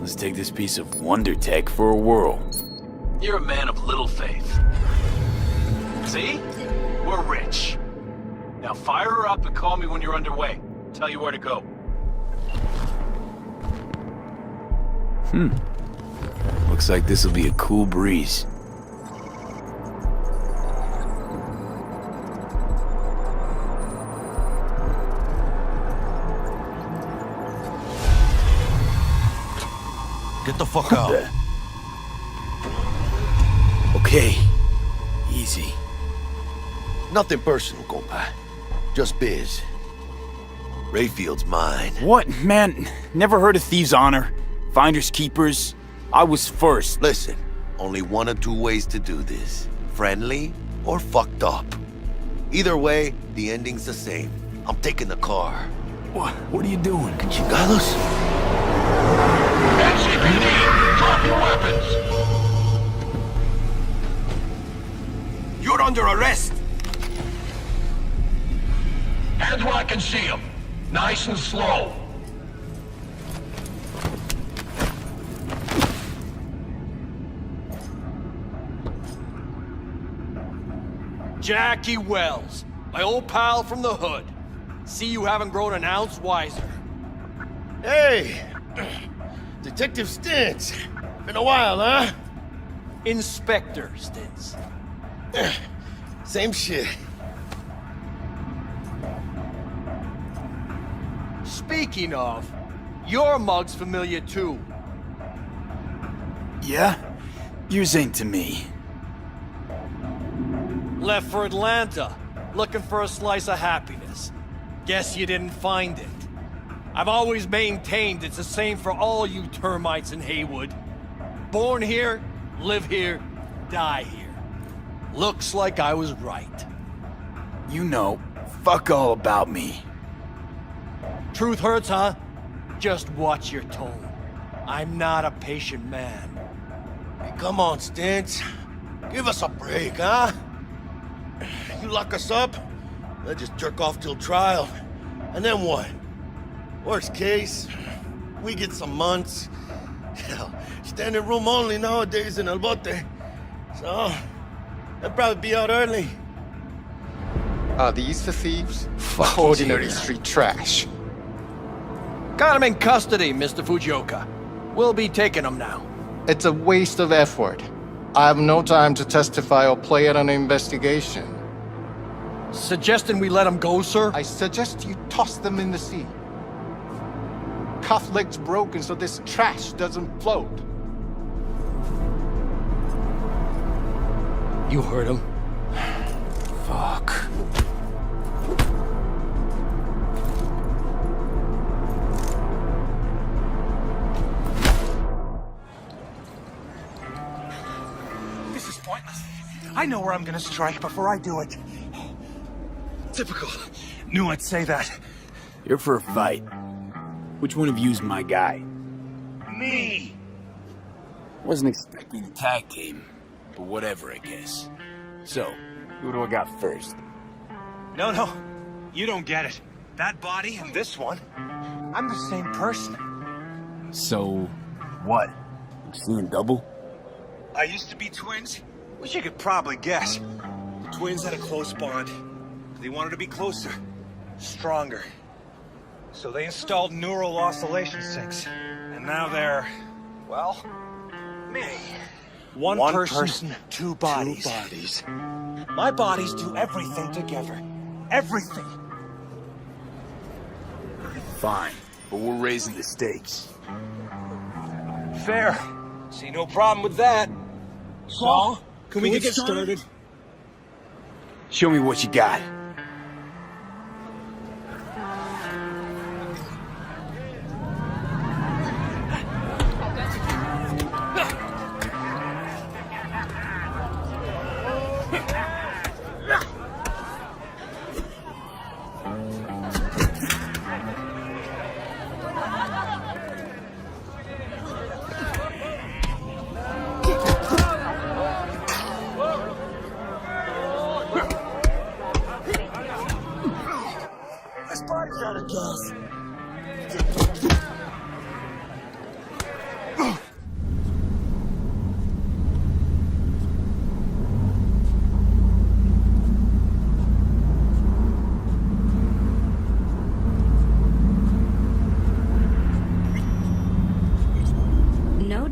let's take this piece of wonder tech for a whirl. You're a man of little faith. See? We're rich. Now fire her up and call me when you're underway. Tell you where to go. Looks like this'll be a cool breeze. Get the fuck out. Okay. Easy. Nothing personal, compa. Just biz. Rayfield's mine. What? Man, never heard of thieves' honor? Finders keepers? I was first. Listen, only one of two ways to do this. Friendly or fucked up. Either way, the ending's the same. I'm taking the car. What are you doing? Chingados? NCPD, drop your weapons! You're under arrest! Hands where I can see them. Nice and slow. Jackie Wells, my old pal from the hood. See you haven't grown an ounce wiser. Hey! Detective Stintz. Been a while, huh? Inspector Stintz. Same shit. Speaking of, your mug's familiar too. Yeah? Yours ain't to me. Left for Atlanta, looking for a slice of happiness. Guess you didn't find it. I've always maintained it's the same for all you termites in Haywood. Born here, live here, die here. Looks like I was right. You know, fuck all about me. Truth hurts, huh? Just watch your tone. I'm not a patient man. Hey, come on, Stintz. Give us a break, huh? You lock us up, they'll just jerk off till trial. And then what? Worst case, we get some months. Hell, standing room only nowadays in El Bote. So, they'll probably be out early. Are these the thieves? Fuck Ordinary you. street trash. Got him in custody, Mr. Fujioka. We'll be taking him now. It's a waste of effort. I have no time to testify or play at an investigation. Suggesting we let him go, sir? I suggest you toss them in the sea. Cuff leg's broken so this trash doesn't float. You heard him. Fuck. This is pointless. I know where I'm gonna strike before I do it. Typical. Knew I'd say that. You're for a fight. Which one of you's my guy? Me! Wasn't expecting a tag team, but whatever, I guess. So, who do I got first? No. You don't get it. That body and this one, I'm the same person. So, what? You seeing double? I used to be twins, which you could probably guess. Twins had a close bond. They wanted to be closer, stronger. So they installed neural oscillation sinks. And now they're, well, me. One person, two bodies. My bodies do everything together. Everything. Fine, but we're raising the stakes. Fair. See no problem with that. So, can we get started? Show me what you got.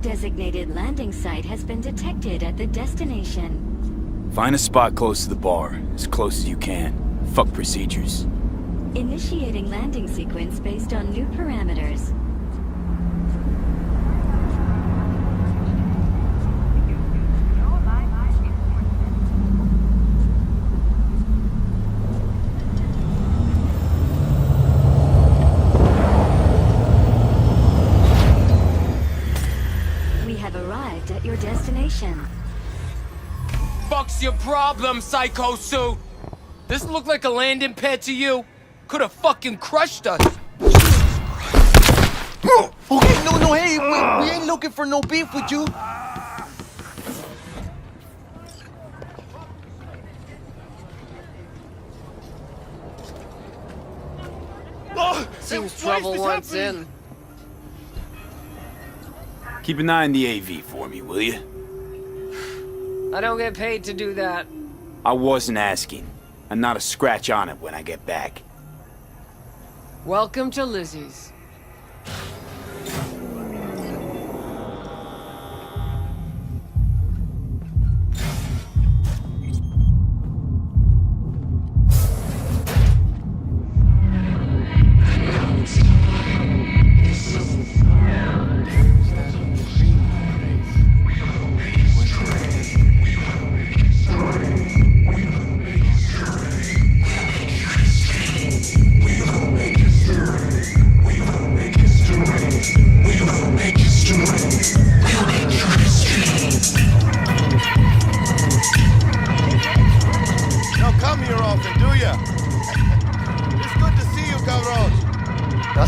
designated landing site has been detected at the destination. Find a spot close to the bar, as close as you can. Fuck procedures. Initiating landing sequence based on new parameters. We have arrived at your destination. Fuck's your problem, Psycho Suit? This look like a landing pad to you? Could have fucking crushed us. Okay, no, hey, we ain't looking for no beef with you. Seems trouble once in. Keep an eye on the AV for me, will you? I don't get paid to do that. I wasn't asking. And not a scratch on it when I get back. Welcome to Lizzie's.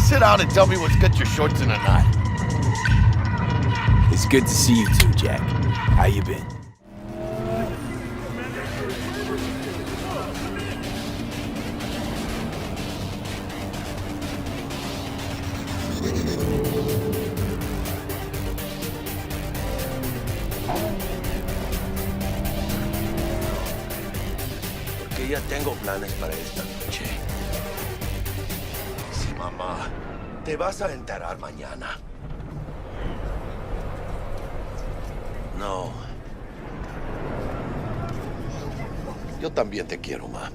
Sit down and tell me what's got your shorts in a knot. It's good to see you too, Jack. How you been? Porque ya tengo planes para esta noche. Sí, mamá. Te vas a enterar mañana. No. Yo también te quiero, ma.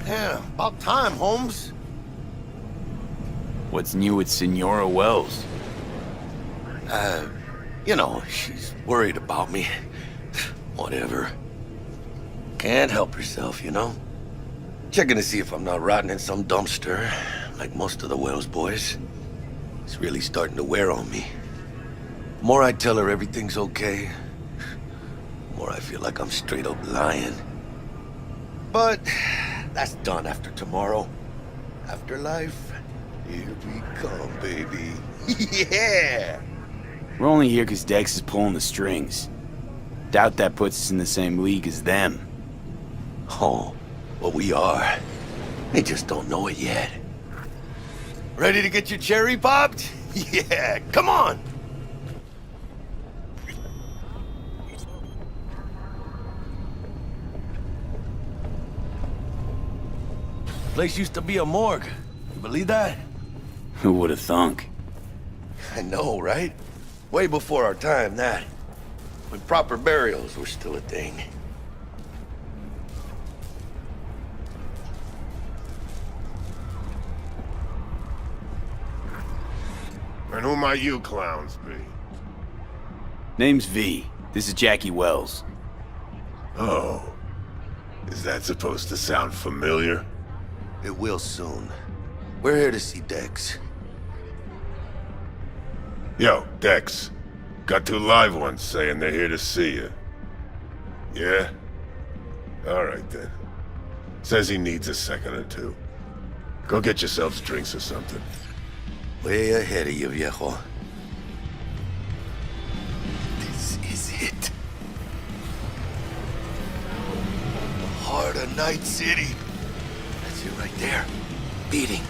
Yeah, about time, Holmes. What's new with Senora Wells? You know, she's worried about me. Whatever. Can't help herself, you know? Checking to see if I'm not rotting in some dumpster, like most of the Wells boys. It's really starting to wear on me. The more I tell her everything's okay, the more I feel like I'm straight up lying. But that's done after tomorrow. Afterlife, here we come, baby. Yeah! We're only here because Dex is pulling the strings. Doubt that puts us in the same league as them. Oh, well, we are. They just don't know it yet. Ready to get your cherry popped? Yeah, come on! Place used to be a morgue. You believe that? Who would have thunk? I know, right? Way before our time, that. When proper burials were still a thing. And who might you clowns be? Name's V. This is Jackie Wells. Oh. Is that supposed to sound familiar? It will soon. We're here to see Dex. Yo, Dex. Got 2 live ones saying they're here to see you. Yeah? Alright then. Says he needs a second or two. Go get yourselves drinks or something. Way ahead of you, viejo. This is it. The heart of Night City. That's it right there. Beating.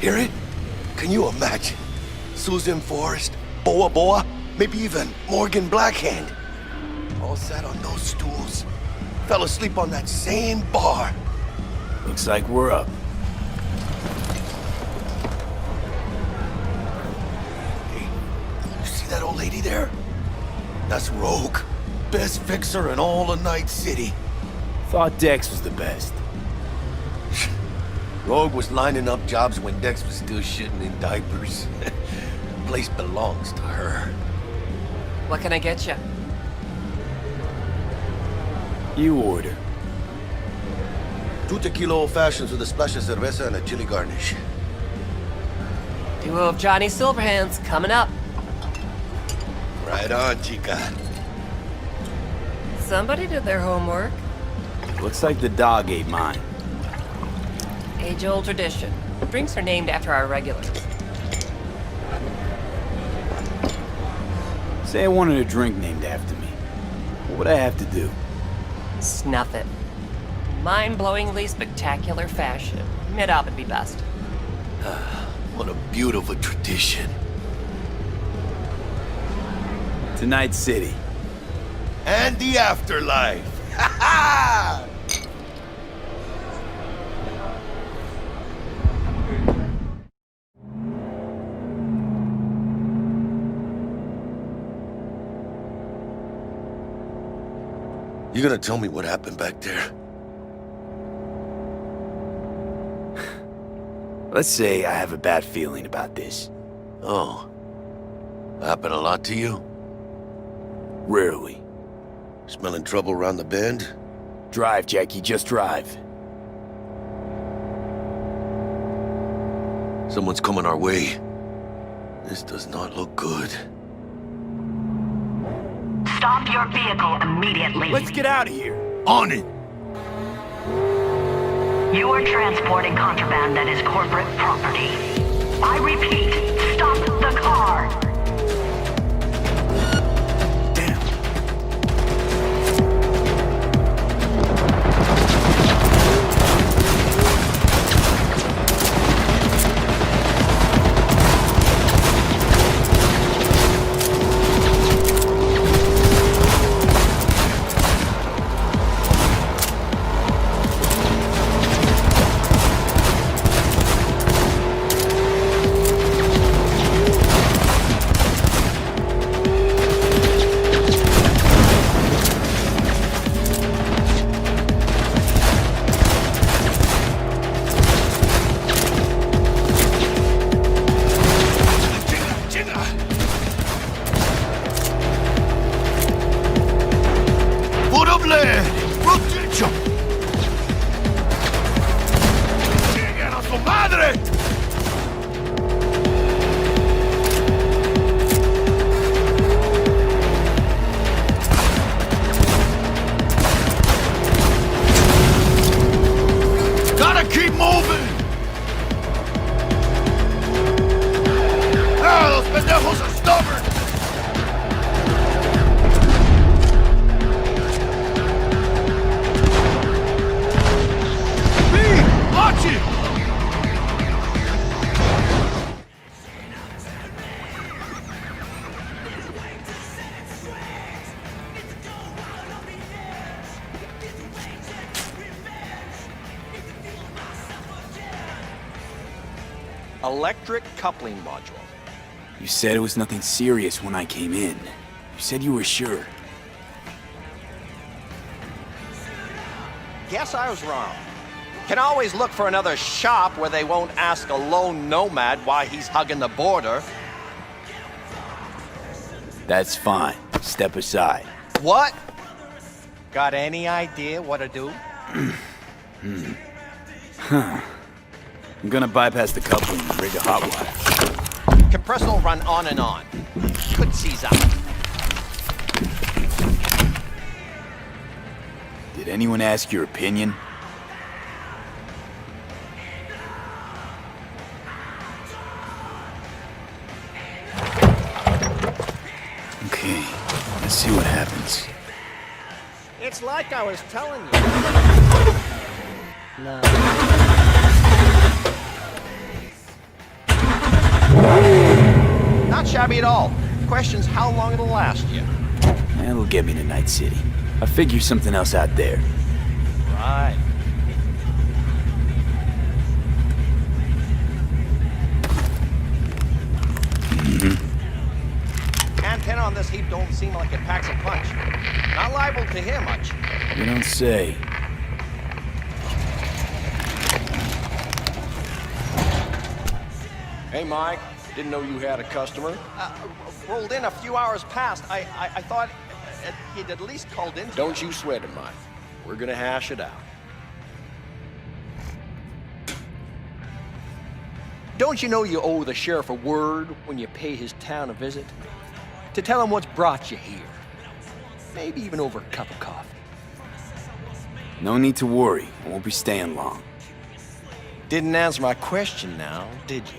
Hear it? Can you imagine? Susan Forrest, Boa Boa, maybe even Morgan Blackhand. All sat on those stools. Fell asleep on that same bar. Looks like we're up. that old lady there? That's Rogue. Best fixer in all of Night City. Thought Dex was the best. Rogue was lining up jobs when Dex was still shitting in diapers. Place belongs to her. What can I get you? You order. 2 tequila old fashions with a splash of cerveza and a chili garnish. Duo of Johnny Silverhands coming up. Right on, chica. Somebody did their homework. Looks like the dog ate mine. Age-old tradition. Drinks are named after our regulars. Say I wanted a drink named after me. What would I have to do? Snuff it. Mind-blowingly spectacular fashion. Mid-op would be best. What a beautiful tradition. To Night City. And the afterlife. Ha ha! You gonna tell me what happened back there? Let's say I have a bad feeling about this. Oh. Happened a lot to you? Rarely. Smelling trouble around the bend? Drive, Jackie, just drive. Someone's coming our way. This does not look good. Stop your vehicle immediately. Let's get out of here. On it! You are transporting contraband that is corporate property. I repeat, stop the car. Electric coupling module. You said it was nothing serious when I came in. You said you were sure. Guess I was wrong. Can always look for another shop where they won't ask a lone nomad why he's hugging the border. That's fine. Step aside. What? Got any idea what to do? I'm gonna bypass the coupling and rig a hot wire. Compressor will run on and on. Could seize up. Did anyone ask your opinion? Okay, let's see what happens. It's like I was telling you. No. Not shabby at all. Question's how long it'll last you. That'll get me to Night City. I'll figure something else out there. Right. 10 on this heap don't seem like it packs a punch. Not liable to hear much. You don't say. Hey, Mike. Didn't know you had a customer. Rolled in a few hours past. I thought he'd at least called in. Don't you sweat it, Mike. We're gonna hash it out. Don't you know you owe the sheriff a word when you pay his town a visit? To tell him what's brought you here. Maybe even over a cup of coffee. No need to worry. I won't be staying long. Didn't answer my question now, did you?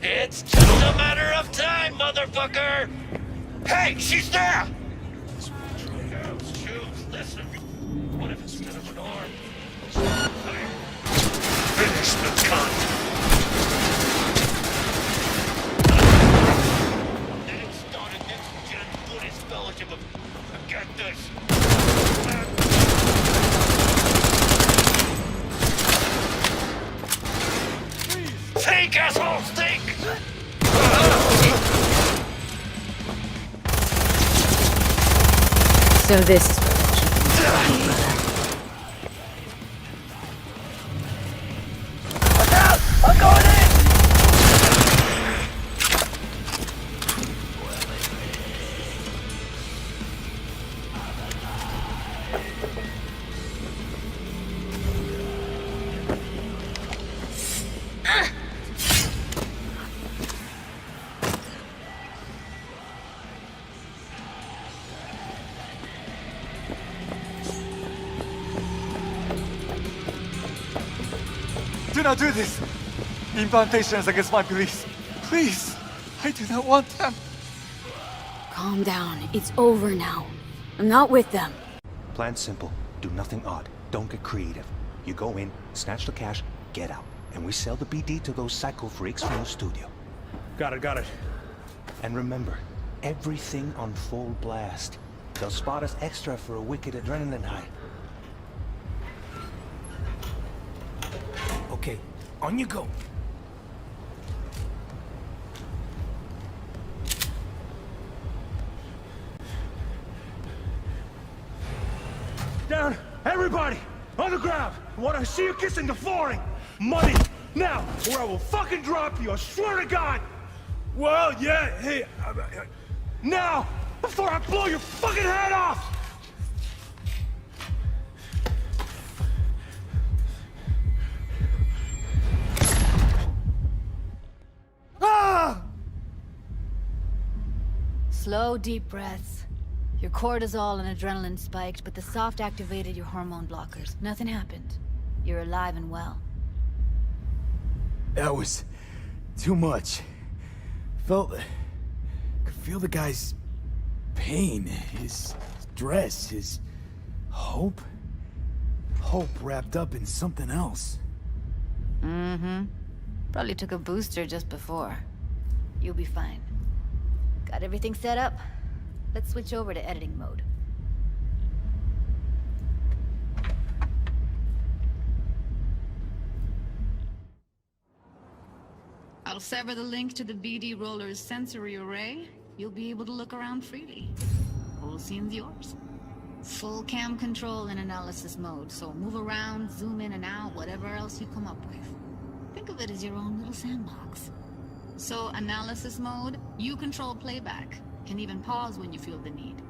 It's just a matter of time, motherfucker! Hey, she's there! Shoes, listen. What if instead of an arm? Finish the cunt! Then start a next-gen Buddhist fellowship of... Get this! Take, assholes, take! So this is what keeping you brother. Look out! I'm going in! Do not do this! Implantations against my beliefs. Please! I do not want them. Calm down. It's over now. I'm not with them. Plan simple. Do nothing odd. Don't get creative. You go in, snatch the cash, get out. And we sell the BD to those psycho freaks from the studio. Got it. And remember, everything on full blast. They'll spot us extra for a wicked adrenaline high. Okay, on you go. Down! Everybody! On the ground! I want to see you kissing the flooring! Money! Now! Or I will fucking drop you, I swear to God! Well, yeah, hey... Now! Before I blow your fucking head off! Ah! Slow, deep breaths. Your cortisol and adrenaline spiked, but the soft activated your hormone blockers. Nothing happened. You're alive and well. That was too much. Could feel the guy's pain, his stress, his hope. Hope wrapped up in something else. Mm-hmm. Probably took a booster just before. You'll be fine. Got everything set up? Let's switch over to editing mode. I'll sever the link to the BD Roller's sensory array. You'll be able to look around freely. Whole scene's yours. Full cam control in analysis mode, so move around, zoom in and out, whatever else you come up with. Think of it as your own little sandbox. So, analysis mode, you control playback, can even pause when you feel the need.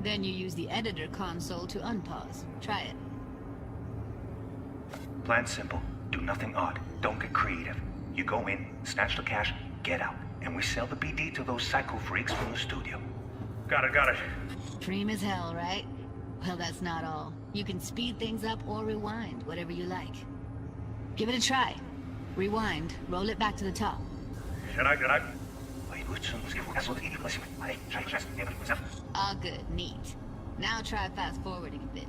Then you use the editor console to unpause. Try it. Plan simple. Do nothing odd. Don't get creative. You go in, snatch the cash, get out. And we sell the BD to those psycho freaks from the studio. Got it. Dream as hell, right? Well, that's not all. You can speed things up or rewind, whatever you like. Give it a try. Rewind, roll it back to the top. All good, neat. Now try fast forwarding a bit.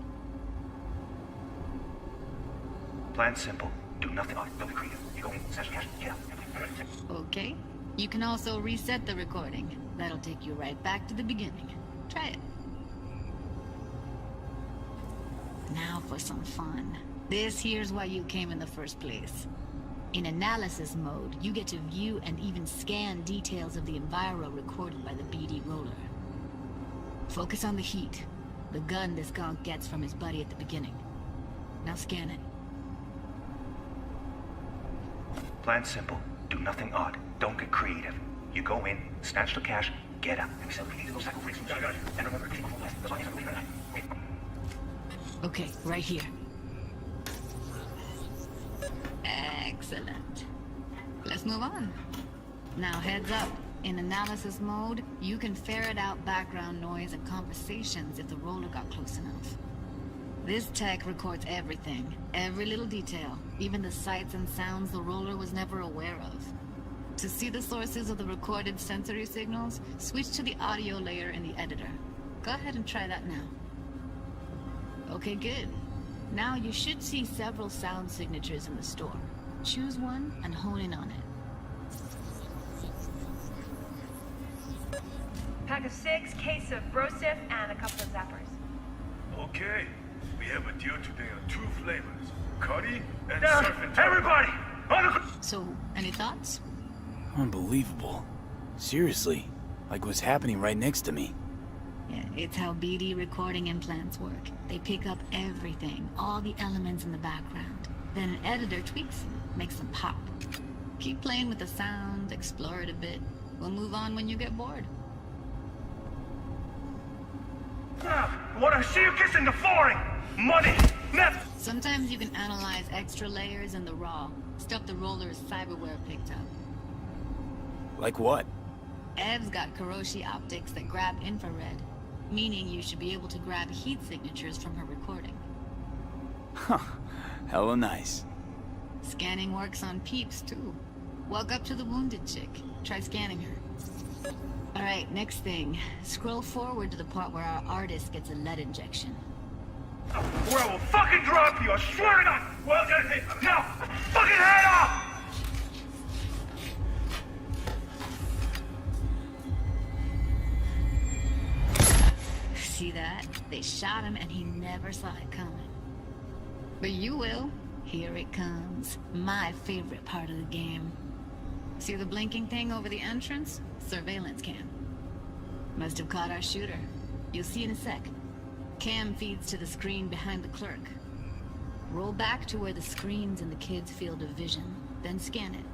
Plan simple. Do nothing odd. Don't be creative. You go in, snatch the cash, get out. Okay. You can also reset the recording. That'll take you right back to the beginning. Try it. Now for some fun. This here's why you came in the first place. In analysis mode, you get to view and even scan details of the enviro recorded by the BD roller. Focus on the heat, the gun this gonk gets from his buddy at the beginning. Now scan it. Plan simple. Do nothing odd. Don't get creative. You go in, snatch the cash, get out. And we sell the BD to those psycho freaks from the studio. And remember, okay, right here. Excellent. Let's move on. Now heads up. In analysis mode, you can ferret out background noise and conversations if the roller got close enough. This tech records everything, every little detail, even the sights and sounds the roller was never aware of. To see the sources of the recorded sensory signals, switch to the audio layer in the editor. Go ahead and try that now. Okay, good. Now you should see several sound signatures in the store. Choose one and hone in on it. Pack of 6, case of Brosif, and a couple of zappers. Okay. We have a deal today on 2 flavors. Curry and surf and turf. Everybody! So, any thoughts? Unbelievable. Seriously. Like what's happening right next to me. Yeah, it's how BD recording implants work. They pick up everything, all the elements in the background. Then an editor tweaks them, makes them pop. Keep playing with the sound, explore it a bit. We'll move on when you get bored. What I see you kissing the flooring! Money! Net! Sometimes you can analyze extra layers in the raw, stuff the roller's cyberware picked up. Like what? Ev's got Kiroshi optics that grab infrared, meaning you should be able to grab heat signatures from her recording. Huh. Hella nice. Scanning works on peeps, too. Walk up to the wounded chick. Try scanning her. Alright, next thing. Scroll forward to the part where our artist gets a lead injection. Or I will fucking drop you, I swear to God! Well, now, fucking head off! See that? They shot him and he never saw it coming. But you will. Here it comes. My favorite part of the game. See the blinking thing over the entrance? Surveillance cam. Must have caught our shooter. You'll see in a sec. Cam feeds to the screen behind the clerk. Roll back to where the screen's in the kid's field of vision, then scan it.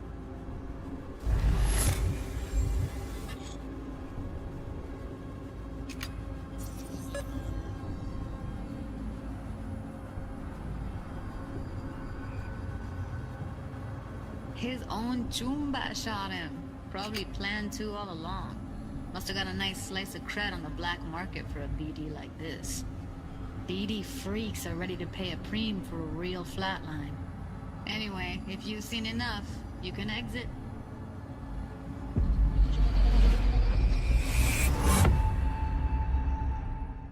His own Chumba shot him. Probably planned to all along. Must have got a nice slice of cred on the black market for a BD like this. BD freaks are ready to pay a preem for a real flatline. Anyway, if you've seen enough, you can exit.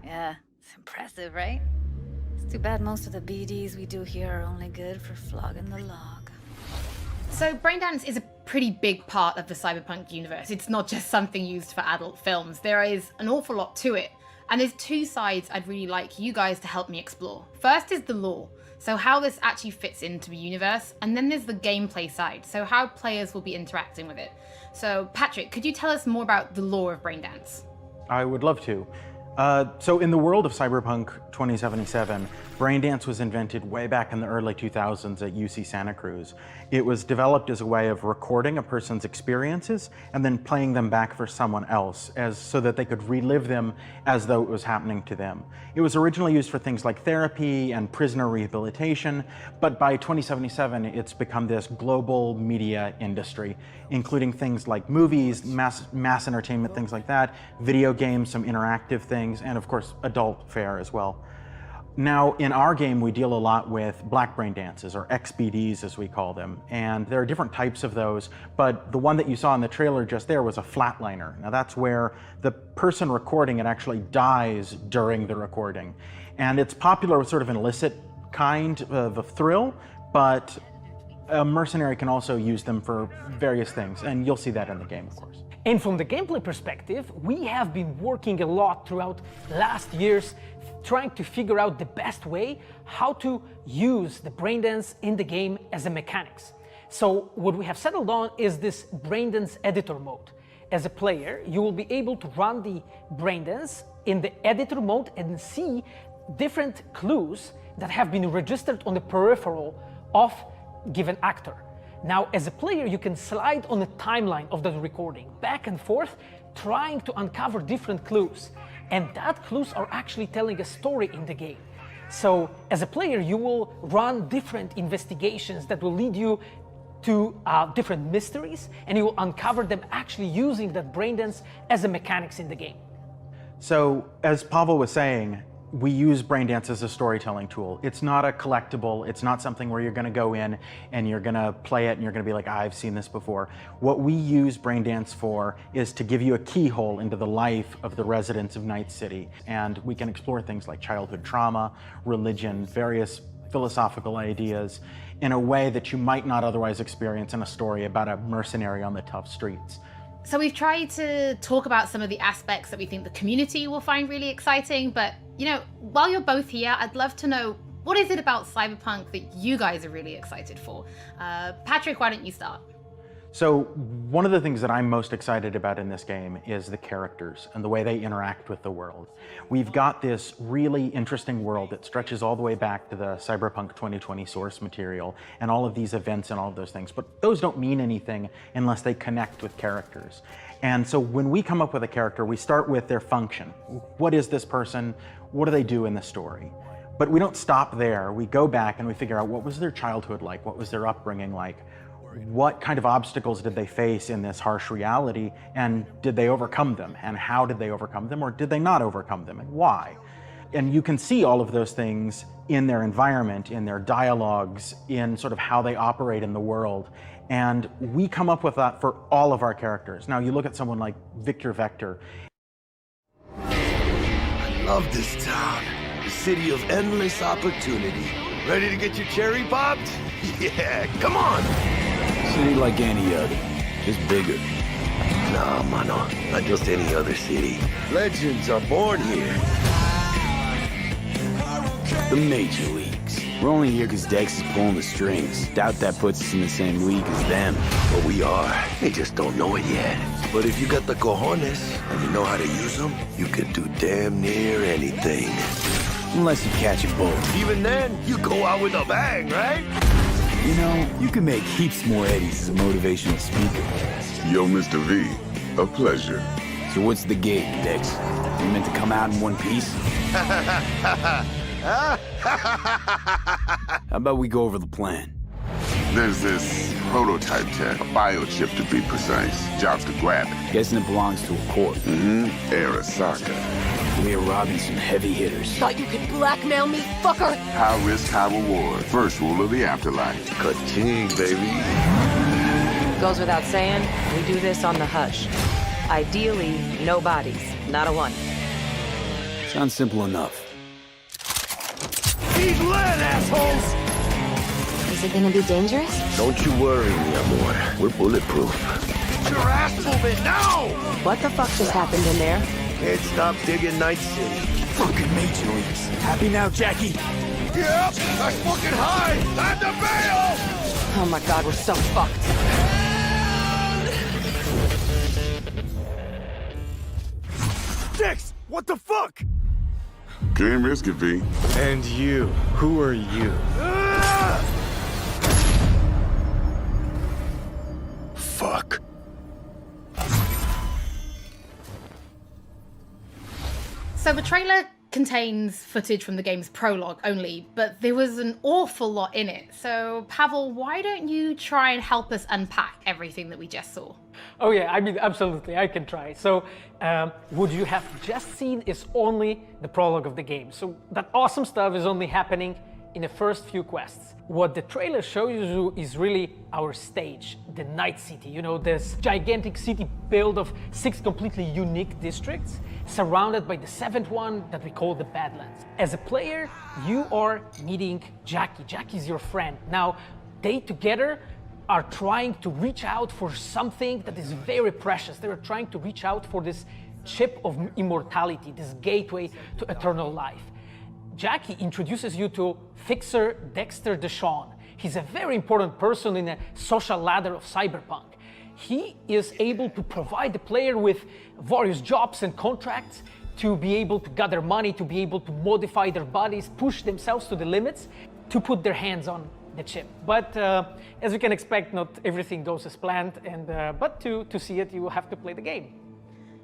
Yeah, it's impressive, right? It's too bad most of the BDs we do here are only good for flogging the log. So Braindance is a pretty big part of the Cyberpunk universe. It's not just something used for adult films. There is an awful lot to it. And there's 2 sides I'd really like you guys to help me explore. First is the lore, so how this actually fits into the universe. And then there's the gameplay side, so how players will be interacting with it. So Patrick, could you tell us more about the lore of Braindance? I would love to. So in the world of Cyberpunk 2077, Braindance was invented way back in the early 2000s at UC Santa Cruz. It was developed as a way of recording a person's experiences and then playing them back for someone else so that they could relive them as though it was happening to them. It was originally used for things like therapy and prisoner rehabilitation, but by 2077 it's become this global media industry, including things like movies, mass entertainment, things like that, video games, some interactive things, and of course adult fare as well. Now, in our game, we deal a lot with black brain dances, or XBDs as we call them, and there are different types of those, but the one that you saw in the trailer just there was a flatliner. Now that's where the person recording it actually dies during the recording. And it's popular with sort of an illicit kind of a thrill, but a mercenary can also use them for various things, and you'll see that in the game, of course. And from the gameplay perspective, we have been working a lot throughout last years trying to figure out the best way how to use the braindance in the game as a mechanics. So what we have settled on is this braindance editor mode. As a player, you will be able to run the braindance in the editor mode and see different clues that have been registered on the peripheral of given actor. Now, as a player, you can slide on the timeline of the recording, back and forth, trying to uncover different clues. And that clues are actually telling a story in the game. So, as a player, you will run different investigations that will lead you to different mysteries, and you will uncover them actually using that braindance as a mechanics in the game. So, as Pavel was saying, we use Braindance as a storytelling tool. It's not a collectible. It's not something where you're going to go in and you're going to play it and you're going to be like, I've seen this before. What we use Braindance for is to give you a keyhole into the life of the residents of Night City. And we can explore things like childhood trauma, religion, various philosophical ideas in a way that you might not otherwise experience in a story about a mercenary on the tough streets. So we've tried to talk about some of the aspects that we think the community will find really exciting, but you know, while you're both here, I'd love to know, what is it about Cyberpunk that you guys are really excited for? Patrick, why don't you start? So one of the things that I'm most excited about in this game is the characters and the way they interact with the world. We've got this really interesting world that stretches all the way back to the Cyberpunk 2020 source material and all of these events and all of those things, but those don't mean anything unless they connect with characters. And so when we come up with a character, we start with their function. What is this person? What do they do in the story? But we don't stop there. We go back and we figure out, what was their childhood like? What was their upbringing like? What kind of obstacles did they face in this harsh reality, and did they overcome them? And how did they overcome them, or did they not overcome them, and why? And you can see all of those things in their environment, in their dialogues, in sort of how they operate in the world. And we come up with that for all of our characters. Now, you look at someone like Victor Vector. I love this town. The city of endless opportunity. Ready to get your cherry popped? Yeah, come on! City like any other, just bigger. Nah, mano, not just any other city. Legends are born here. The major leagues. We're only here because Dex is pulling the strings. Doubt that puts us in the same league as them. But we are. They just don't know it yet. But if you got the cojones and you know how to use them, you can do damn near anything. Unless you catch a bullet. Even then, you go out with a bang, right? You know, you can make heaps more eddies as a motivational speaker. Yo, Mr. V, a pleasure. So what's the gig, Dex? You meant to come out in one piece? How about we go over the plan? There's this prototype tech, a biochip to be precise. Job's to grab it. Guessing it belongs to a corp. Arasaka. We're robbing some heavy hitters. Thought you could blackmail me, fucker? High risk, high reward. First rule of the afterlife. Ka-ching, baby. Goes without saying, we do this on the hush. Ideally, no bodies, not a one. Sounds simple enough. He's lit, assholes! Is it gonna be dangerous? Don't you worry, mi amor. We're bulletproof. Get your ass moving now! What the fuck just happened in there? Can't stop digging Night City. Fucking major leagues. Happy now, Jackie? Yep, that's fucking high! Time to bail! Oh my god, we're so fucked. Dex, What the fuck? Can't risk it, V. And you, who are you? Fuck. So the trailer contains footage from the game's prologue only, but there was an awful lot in it. So Pavel, why don't you try and help us unpack everything that we just saw? Oh yeah, I mean, absolutely, I can try. So, what you have just seen is only the prologue of the game. So that awesome stuff is only happening in the first few quests. What the trailer shows you is really our stage, the Night City. You know, this gigantic city built of 6 completely unique districts, surrounded by the 7th one that we call the Badlands. As a player, you are meeting Jackie. Jackie's your friend. Now, they together are trying to reach out for something that is very precious. They are trying to reach out for this chip of immortality, this gateway to eternal life. Jackie introduces you to Fixer Dexter Deshawn. He's a very important person in a social ladder of Cyberpunk. He is able to provide the player with various jobs and contracts to be able to gather money, to be able to modify their bodies, push themselves to the limits, to put their hands on the chip. But as you can expect, not everything goes as planned, and but to see it, you will have to play the game.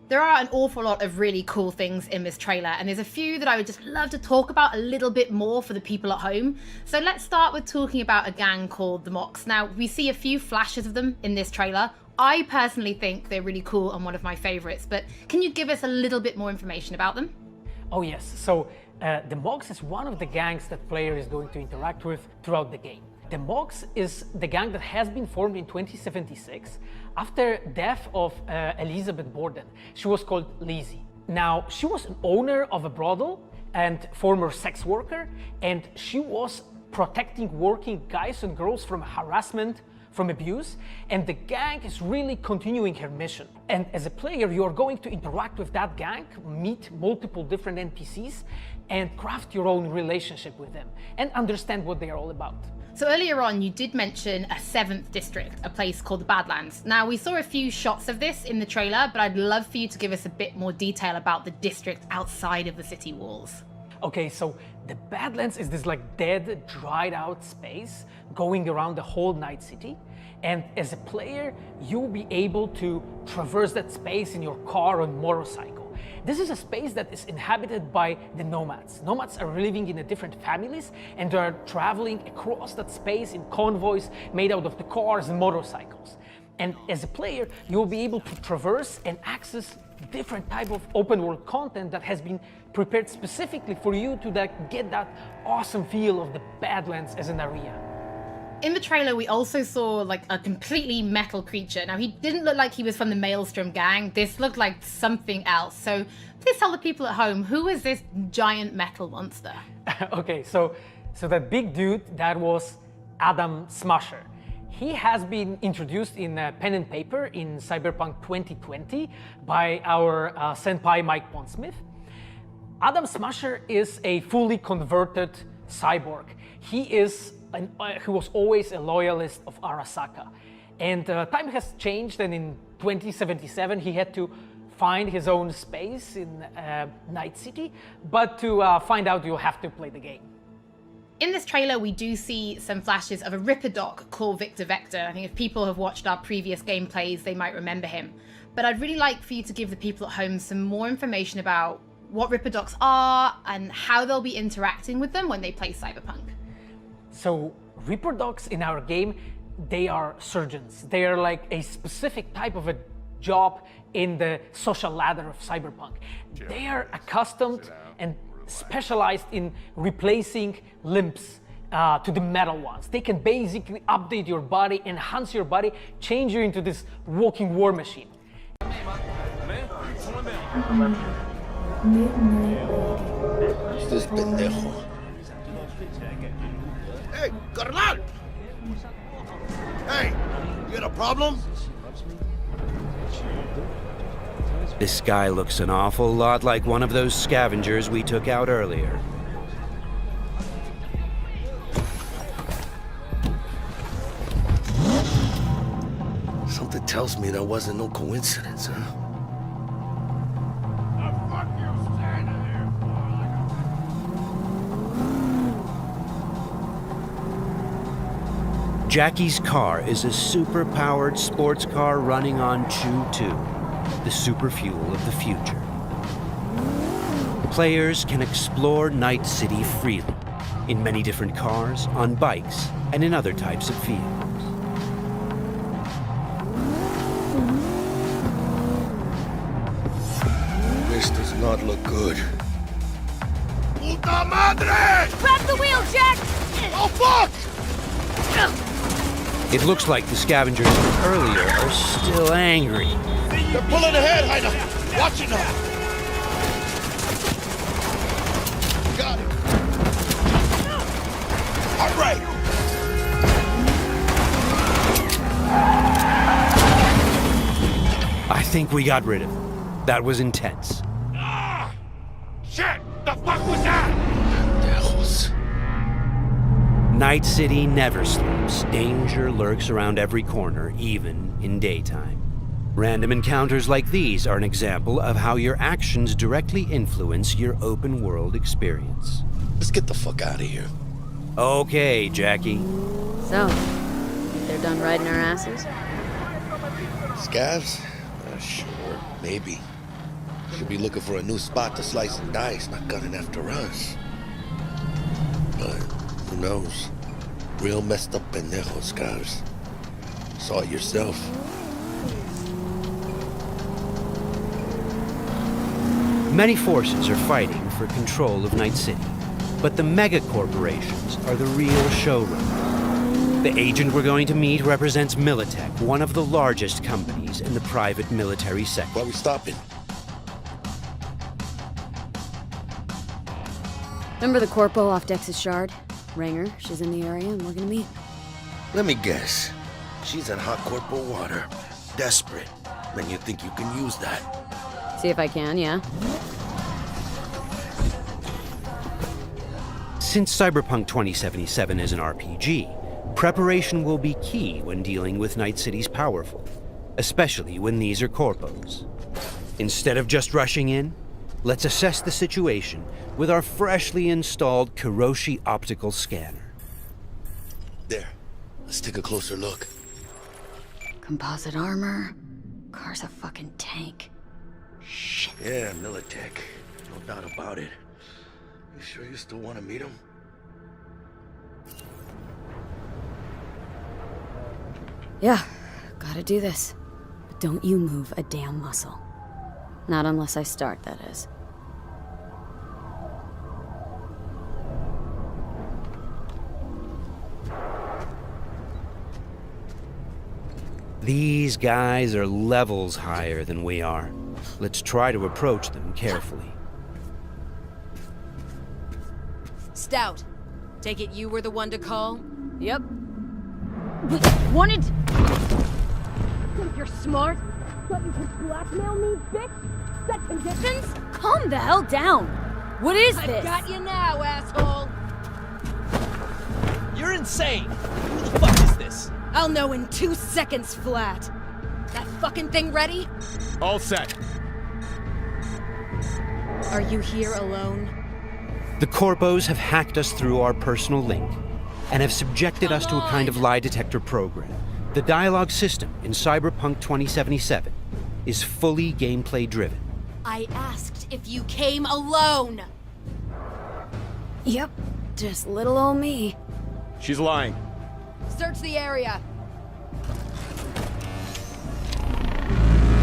There are an awful lot of really cool things in this trailer, and there's a few that I would just love to talk about a little bit more for the people at home. So let's start with talking about a gang called the Mox. Now, we see a few flashes of them in this trailer. I personally think they're really cool and one of my favorites, but can you give us a little bit more information about them? Oh yes, so the Mox is one of the gangs that player is going to interact with throughout the game. The Mox is the gang that has been formed in 2076 after death of Elizabeth Borden. She was called Lizzie. Now, she was an owner of a brothel and former sex worker, and she was protecting working guys and girls from harassment, from abuse, and the gang is really continuing her mission. And as a player, you are going to interact with that gang, meet multiple different NPCs, and craft your own relationship with them, and understand what they are all about. So earlier on, you did mention a 7th district, a place called the Badlands. Now, we saw a few shots of this in the trailer, but I'd love for you to give us a bit more detail about the district outside of the city walls. Okay, so the Badlands is this like dead, dried out space going around the whole Night City. And as a player, you'll be able to traverse that space in your car or motorcycle. This is a space that is inhabited by the nomads. Nomads are living in different families, and they are traveling across that space in convoys made out of the cars and motorcycles. And as a player, you'll be able to traverse and access different type of open world content that has been prepared specifically for you to get that awesome feel of the Badlands as an area. In the trailer, we also saw like a completely metal creature. Now, he didn't look like he was from the Maelstrom gang. This looked like something else. So please tell the people at home, who is this giant metal monster? Okay, so that big dude, that was Adam Smasher. He has been introduced in pen and paper in Cyberpunk 2020 by our senpai Mike Pondsmith. Adam Smasher is a fully converted cyborg. He was always a loyalist of Arasaka. And time has changed, and in 2077 he had to find his own space in Night City. But to find out, you'll have to play the game. In this trailer, we do see some flashes of a Ripper Doc called Victor Vector. I think if people have watched our previous gameplays, they might remember him. But I'd really like for you to give the people at home some more information about what Ripper Docs are and how they'll be interacting with them when they play Cyberpunk. So Ripper Docs in our game, they are surgeons. They are like a specific type of a job in the social ladder of Cyberpunk. They are accustomed and specialized in replacing limbs to the metal ones. They can basically update your body, enhance your body, change you into this walking war machine. This pendejo. Hey, carnal! Hey, you got a problem? This guy looks an awful lot like one of those scavengers we took out earlier. Something tells me that wasn't no coincidence, huh? Jackie's car is a super-powered sports car running on Chew-2, the super fuel of the future. Players can explore Night City freely, in many different cars, on bikes, and in other types of vehicles. This does not look good. Puta madre! Grab the wheel, Jack! Oh, fuck! It looks like the scavengers from earlier are still angry. They're pulling ahead, Heiner! Watch it now! Got it! All right! I think we got rid of him. That was intense. Shit! The fuck was that? Night City never sleeps. Danger lurks around every corner, even in daytime. Random encounters like these are an example of how your actions directly influence your open world experience. Let's get the fuck out of here. Okay, Jackie. So, think they're done riding our asses? Scavs? Sure, maybe. Should be looking for a new spot to slice and dice, not gunning after us. But who knows? Real messed up pendejos, Scavs. Saw it yourself. Many forces are fighting for control of Night City, but the mega corporations are the real showrunners. The agent we're going to meet represents Militech, one of the largest companies in the private military sector. Why are we stopping? Remember the corpo off Dex's Shard? Ranger, she's in the area and we're gonna meet. Let me guess. She's in hot corporal water. Desperate. Then you think you can use that? See if I can, yeah. Since Cyberpunk 2077 is an RPG, preparation will be key when dealing with Night City's powerful, especially when these are corpos. Instead of just rushing in, let's assess the situation with our freshly installed Kiroshi optical scanner. There. Let's take a closer look. Composite armor. Car's a fucking tank. Shit. Yeah, Militech. No doubt about it. You sure you still want to meet him? Yeah, gotta do this. But don't you move a damn muscle. Not unless I start, that is. These guys are levels higher than we are. Let's try to approach them carefully. Stout, take it you were the one to call? Yep. Wanted... Think you're smart? Thought you could blackmail me, bitch? Set conditions? Calm the hell down! What is this? I've got you now, asshole! You're insane! Who the fuck is this? I'll know in 2 seconds flat. That fucking thing ready? All set. Are you here alone? The corpos have hacked us through our personal link and have subjected us to a kind of lie detector program. The dialogue system in Cyberpunk 2077 is fully gameplay driven. I asked if you came alone! Yep, just little old me. She's lying. Search the area.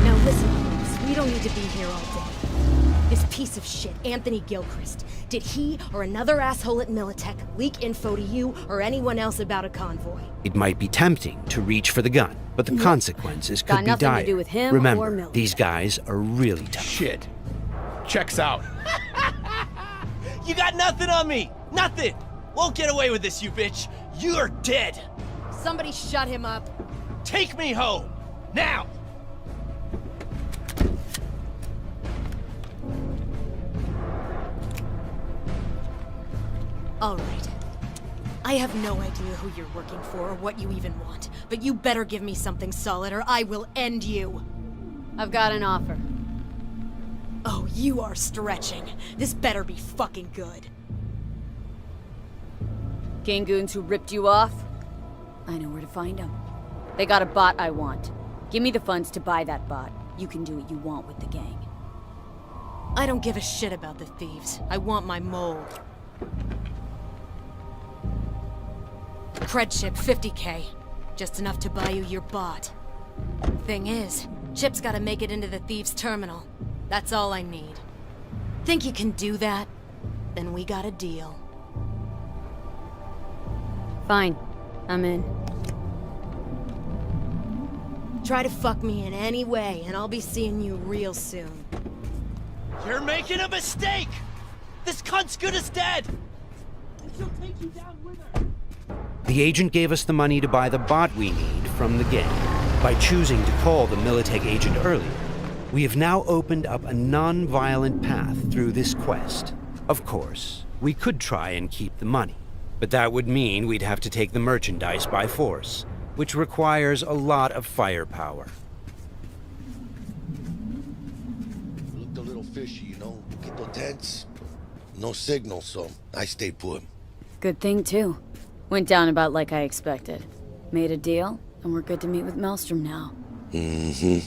Now listen, please. We don't need to be here all day. This piece of shit, Anthony Gilchrist, did he or another asshole at Militech leak info to you or anyone else about a convoy? It might be tempting to reach for the gun, but the consequences could Got be nothing dire. to do with him or Remember, Militech. these guys are really tough. Shit. Checks out. You got nothing on me! Nothing! Won't get away with this, you bitch! You're dead! Somebody shut him up. Take me home! Now! All right. I have no idea who you're working for or what you even want, but you better give me something solid or I will end you. I've got an offer. Oh, you are stretching. This better be fucking good. Gang goons who ripped you off? I know where to find them. They got a bot I want. Give me the funds to buy that bot. You can do what you want with the gang. I don't give a shit about the thieves. I want my mold. Cred chip, 50K. Just enough to buy you your bot. Thing is, Chip's gotta make it into the thieves' terminal. That's all I need. Think you can do that? Then we got a deal. Fine. I'm in. Try to fuck me in any way, and I'll be seeing you real soon. You're making a mistake! This cunt's good as dead! She'll take you down with her. The agent gave us the money to buy the bot we need from the gang. By choosing to call the Militech agent earlier, we have now opened up a non-violent path through this quest. Of course, we could try and keep the money, but that would mean we'd have to take the merchandise by force, which requires a lot of firepower. Looked a little fishy, you know? People tense. No signal, so I stayed put. Good thing, too. Went down about like I expected. Made a deal, and we're good to meet with Maelstrom now. Mm-hmm.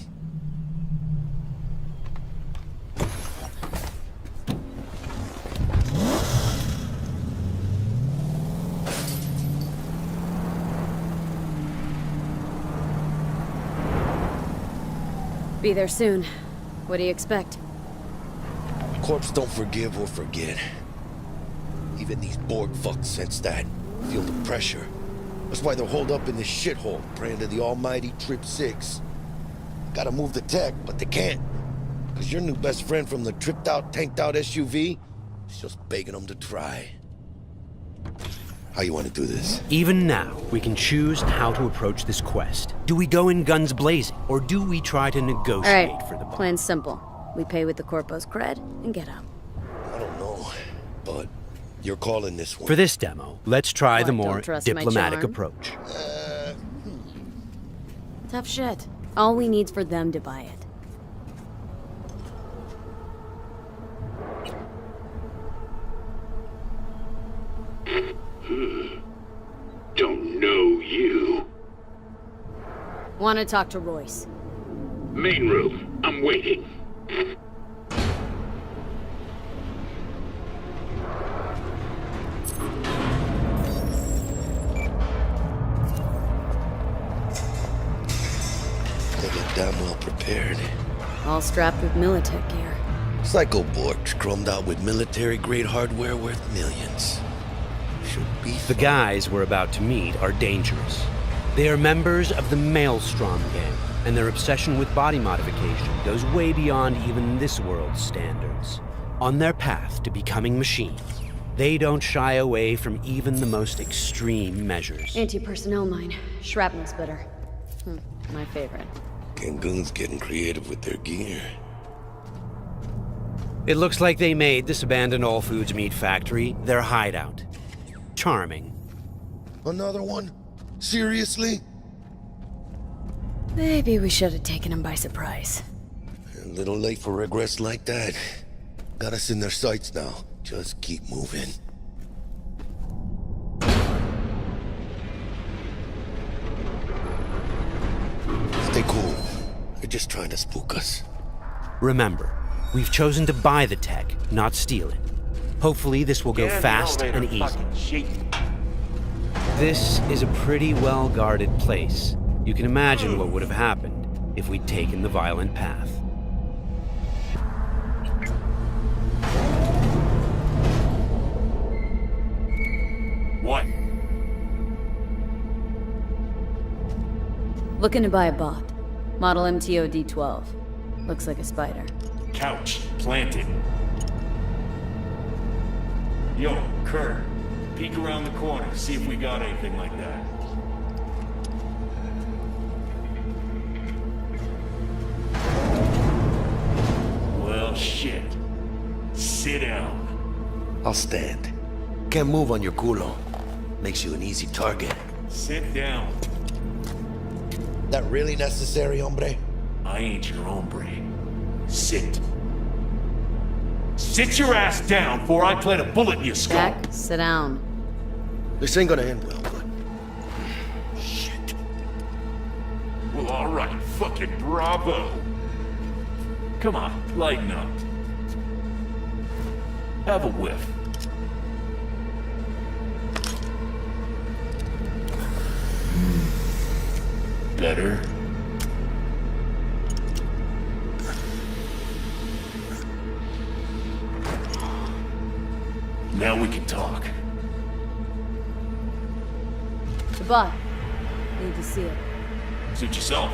Be there soon. What do you expect? Corps don't forgive or forget. Even these Borg fucks sense that. Feel the pressure. That's why they're holed up in this shithole, praying to the almighty Trip 6. Gotta move the tech, but they can't. Cause your new best friend from the tripped out, tanked out SUV is just begging them to try. How you want to do this? Even now, we can choose how to approach this quest. Do we go in guns blazing, or do we try to negotiate for the bot? Plan's simple. We pay with the Corpo's cred and get out. I don't know, but you're calling this one. For this demo, let's try the What, more don't trust my diplomatic charm? approach. Tough shit. All we need's for them to buy it. Don't know you. Want to talk to Royce. Main room. I'm waiting. They get damn well prepared. All strapped with Militech gear. Psycho Borgs chromed out with military-grade hardware worth millions. Should be The guys we're about to meet are dangerous. They are members of the Maelstrom gang, and their obsession with body modification goes way beyond even this world's standards. On their path to becoming machines, they don't shy away from even the most extreme measures. Anti-personnel mine. Shrapnel splitter. My favorite. Cancun's getting creative with their gear. It looks like they made this abandoned all foods meat factory their hideout. Charming. Another one? Seriously? Maybe we should have taken him by surprise. A little late for regrets like that. Got us in their sights now. Just keep moving. Stay cool. They're just trying to spook us. Remember, we've chosen to buy the tech, not steal it. Hopefully this will go fast and easy. This is a pretty well-guarded place. You can imagine what would have happened if we'd taken the violent path. What? Looking to buy a bot. Model MTO D12. Looks like a spider. Couch planted. Yo, Kurt, peek around the corner, see if we got anything like that. Well, shit. Sit down. I'll stand. Can't move on your culo. Makes you an easy target. Sit down. That really necessary, hombre? I ain't your hombre. Sit. Sit your ass down before I plant a bullet in your skull. Jack, sit down. This ain't gonna end well, but... All right, fucking bravo. Come on, lighten up. Have a whiff. Better. Now we can talk. The bot. Need to see it. Suit yourself.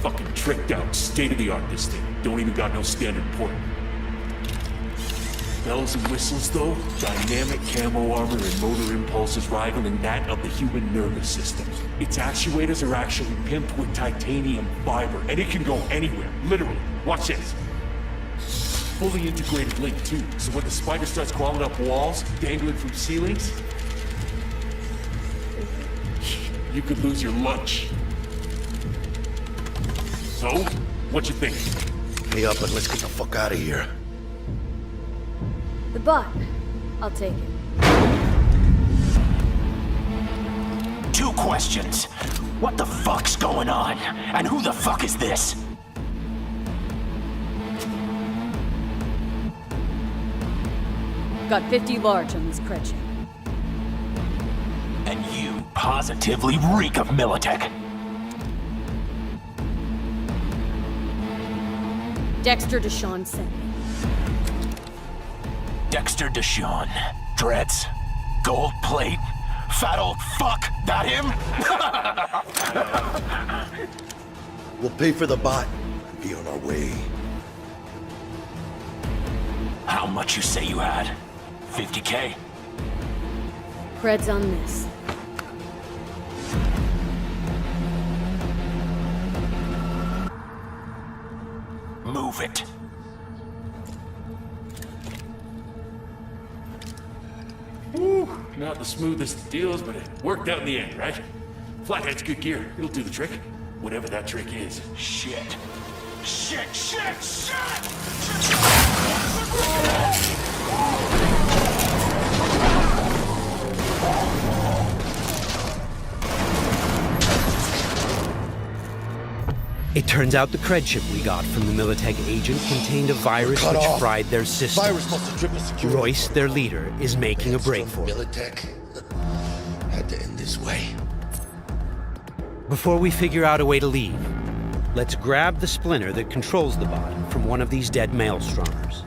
Fucking tricked out, state-of-the-art this thing. Don't even got no standard port. Bells and whistles though, dynamic camo armor and motor impulses rivaling that of the human nervous system. Its actuators are actually pimped with titanium fiber, and it can go anywhere, literally. Watch this. Fully integrated link too, so when the spider starts crawling up walls, dangling from ceilings, you could lose your lunch. So, what you think? Pay up and let's get the fuck out of here. The bot. I'll take it. 2 questions. What the fuck's going on? And who the fuck is this? Got 50 large on this Kretchen. And you positively reek of Militech. Dexter Deshawn sent me. Dexter Deshawn. Dreads. Gold plate. Fat old fuck. That him? We'll pay for the bot and be on our way. How much you say you had? 50K? Creds on this. Move it. Woo, not the smoothest deals, but it worked out in the end, right? Flathead's good gear. It'll do the trick. Whatever that trick is. Shit. Shit, shit, shit! It turns out the cred chip we got from the Militech agent contained a virus which fried their system. Virus must have tripped the security. Royce, their leader, is making a break for it. Militech had to end this way. Before we figure out a way to leave, let's grab the splinter that controls the bot from one of these dead maelstromers.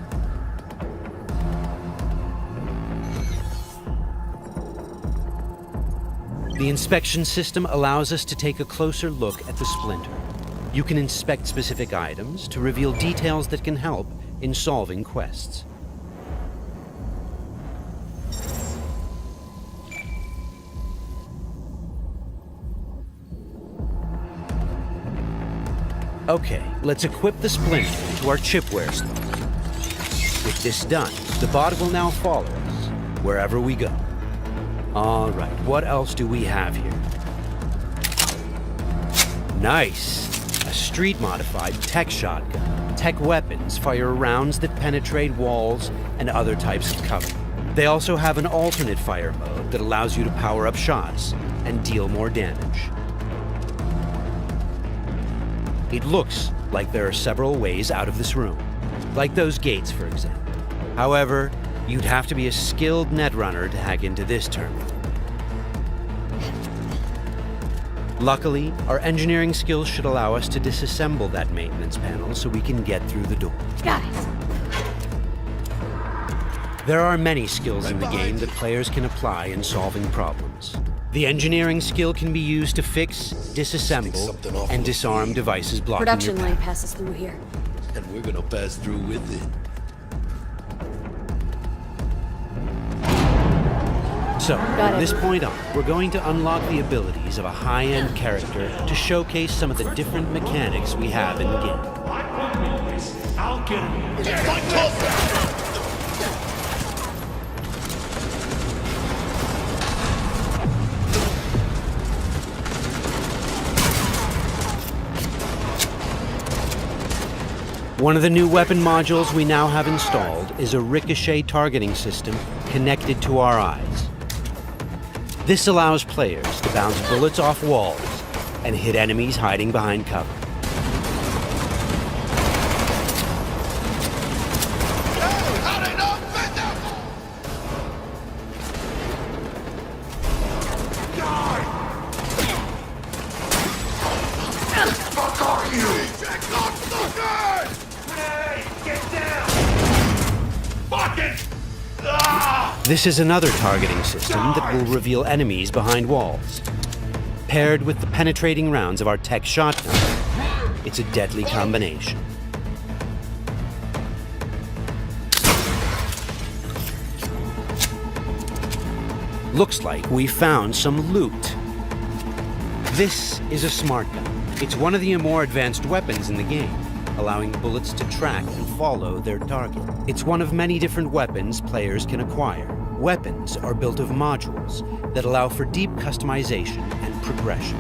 The inspection system allows us to take a closer look at the splinter. You can inspect specific items to reveal details that can help in solving quests. Okay, let's equip the splinter to our chipware slot. With this done, the bot will now follow us wherever we go. All right, what else do we have here? Nice! A street-modified tech shotgun. Tech weapons fire rounds that penetrate walls and other types of cover. They also have an alternate fire mode that allows you to power up shots and deal more damage. It looks like there are several ways out of this room, like those gates, for example. However, you'd have to be a skilled netrunner to hack into this terminal. Luckily, our engineering skills should allow us to disassemble that maintenance panel so we can get through the door. Guys! There are many skills in the game that players can apply in solving problems. The engineering skill can be used to fix, disassemble, and disarm devices blocking your Production path. lane passes through here. And we're gonna pass through with it. So, from this point on, we're going to unlock the abilities of a high-end character to showcase some of the different mechanics we have in the game. I'll get him. One of the new weapon modules we now have installed is a ricochet targeting system connected to our eyes. This allows players to bounce bullets off walls and hit enemies hiding behind cover. This is another targeting system that will reveal enemies behind walls. Paired with the penetrating rounds of our tech shotgun, it's a deadly combination. Looks like we found some loot. This is a smart gun. It's one of the more advanced weapons in the game, allowing the bullets to track and follow their target. It's one of many different weapons players can acquire. Weapons are built of modules that allow for deep customization and progression.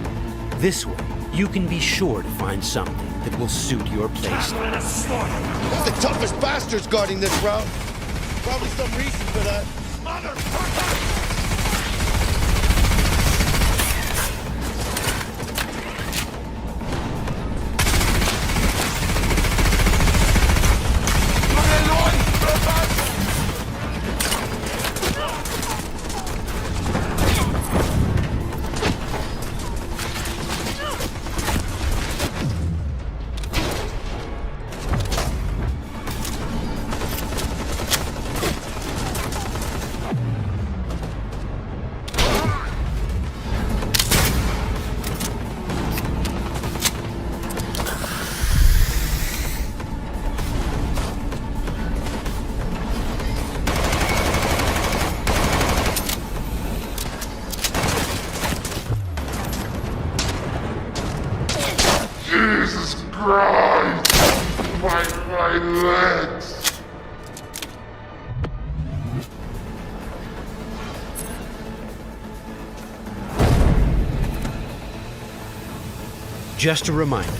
This way, you can be sure to find something that will suit your playstyle. That's the toughest bastards guarding this route. Probably some reason for that. Motherfucker! Jesus Christ! My legs! Just a reminder,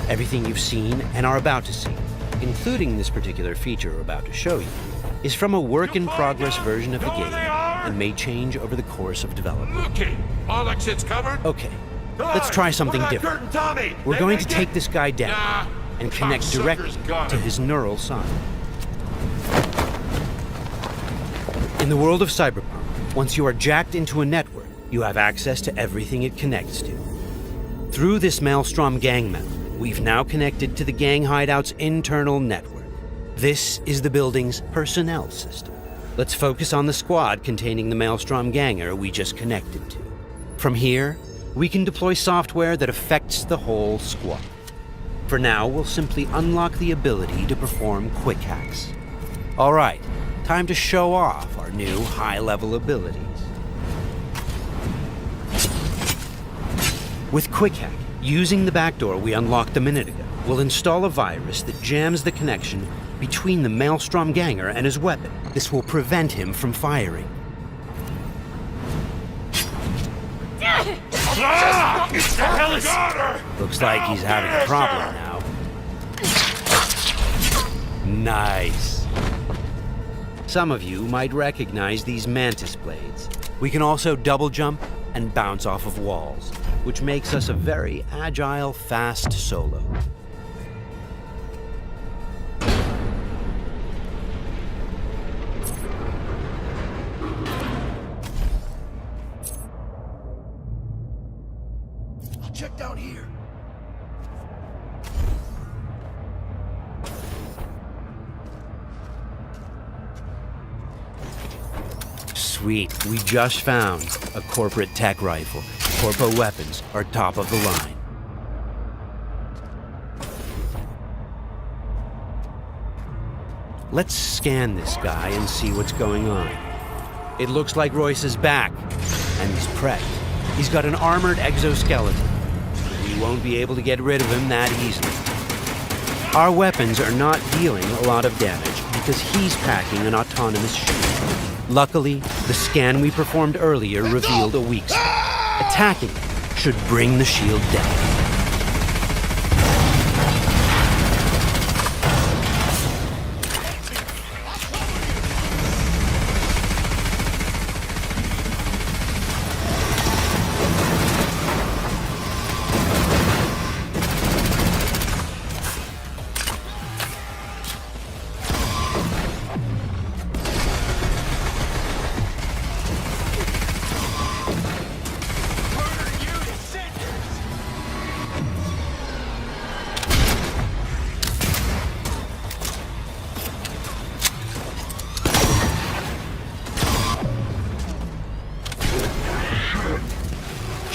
everything you've seen and are about to see, including this particular feature we're about to show you, is from a work-in-progress version of the game and may change over the course of development. Okay, all that shit's covered? Okay, let's try something different. We're going to take this guy down and connect directly to his neural side. In the world of Cyberpunk, once you are jacked into a network, you have access to everything it connects to. Through this Maelstrom gang member, we've now connected to the gang hideout's internal network. This is the building's personnel system. Let's focus on the squad containing the Maelstrom ganger we just connected to. From here, we can deploy software that affects the whole squad. For now, we'll simply unlock the ability to perform quick hacks. All right, time to show off our new high-level abilities. With Quick Hack, using the backdoor we unlocked a minute ago, we'll install a virus that jams the connection between the Maelstrom ganger and his weapon. This will prevent him from firing. Looks like he's having a problem now. Nice. Some of you might recognize these mantis blades. We can also double jump and bounce off of walls, which makes us a very agile, fast solo. I'll check down here. Sweet, we just found a corporate tech rifle. Corpo weapons are top of the line. Let's scan this guy and see what's going on. It looks like Royce is back, and he's prepped. He's got an armored exoskeleton. We won't be able to get rid of him that easily. Our weapons are not dealing a lot of damage because he's packing an autonomous shield. Luckily, the scan we performed earlier revealed a weak spot. Attacking it should bring the shield down.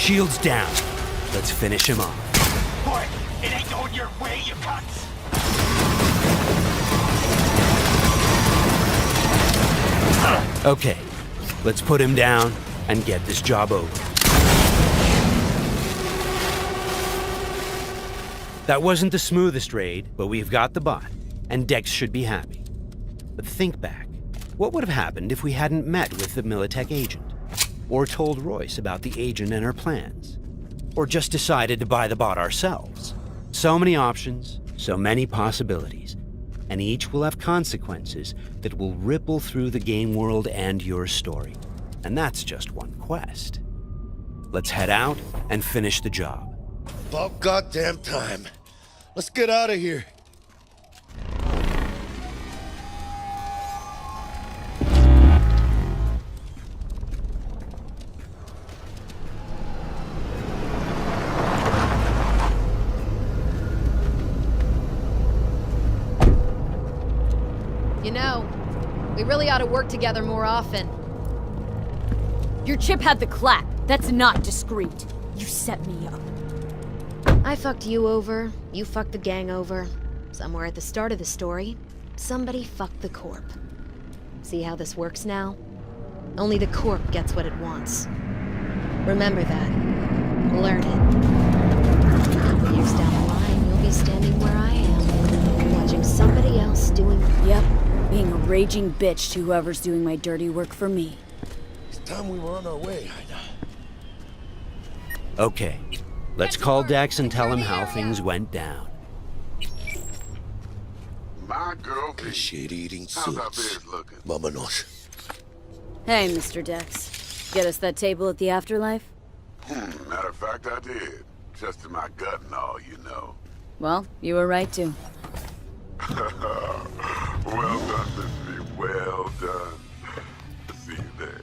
Shields down. Let's finish him off. Boy, it ain't going your way, you cunts. Okay, let's put him down and get this job over. That wasn't the smoothest raid, but we've got the bot, and Dex should be happy. But think back. What would have happened if we hadn't met with the Militech agent? Or told Royce about the agent and her plans? Or just decided to buy the bot ourselves? So many options, so many possibilities, and each will have consequences that will ripple through the game world and your story. And that's just one quest. Let's head out and finish the job. About goddamn time. Let's get out of here. You know, we really ought to work together more often. Your chip had the clap. That's not discreet. You set me up. I fucked you over, you fucked the gang over. Somewhere at the start of the story, somebody fucked the Corp. See how this works now? Only the Corp gets what it wants. Remember that. Learn it. A couple years down the line, you'll be standing where I am, watching somebody else doing... Yep, being a raging bitch to whoever's doing my dirty work for me. It's time we were on our way, Ida. Okay, let's call Dex and tell him how things went down. My girl, shit-eating how's our suits. biz looking? Vámonos. Hey, Mr. Dex. Get us that table at the afterlife? Matter of fact, I did. Just in my gut and all, you know. Well, you were right to. Well done, Miss V. Well done. See you there.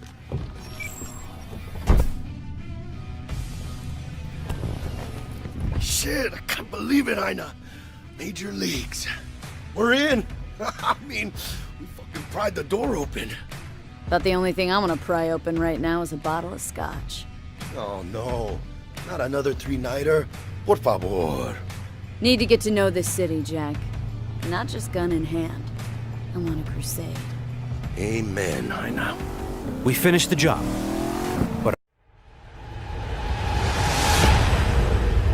Shit, I can't believe it, Ina. Major leagues. We're in. I mean, we fucking pried the door open. But the only thing I want to pry open right now is a bottle of scotch. Oh, no. Not another three-nighter. Por favor. Need to get to know this city, Jack. Not just gun in hand. I'm on a crusade. Amen, Ina. We finished the job. But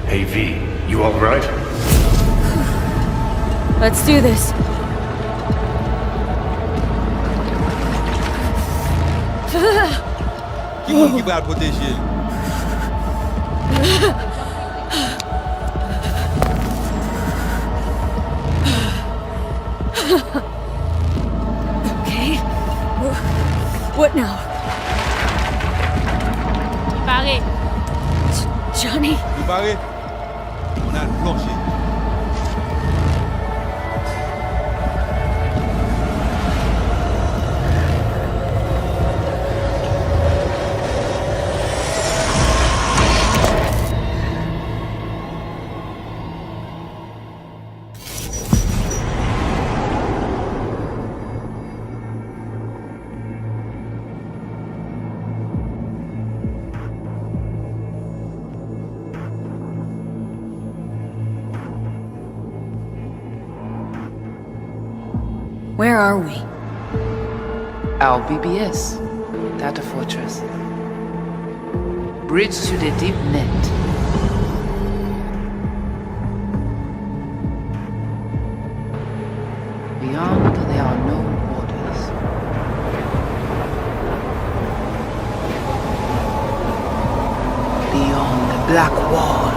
Hey V, you alright? Let's do this. Keep out with this shit. Okay. What now? Barré. Johnny? Barré? On a le plancher. Where are we? Our BBS, Data Fortress. Bridge to the deep net. Beyond, there are no borders. Beyond the black wall.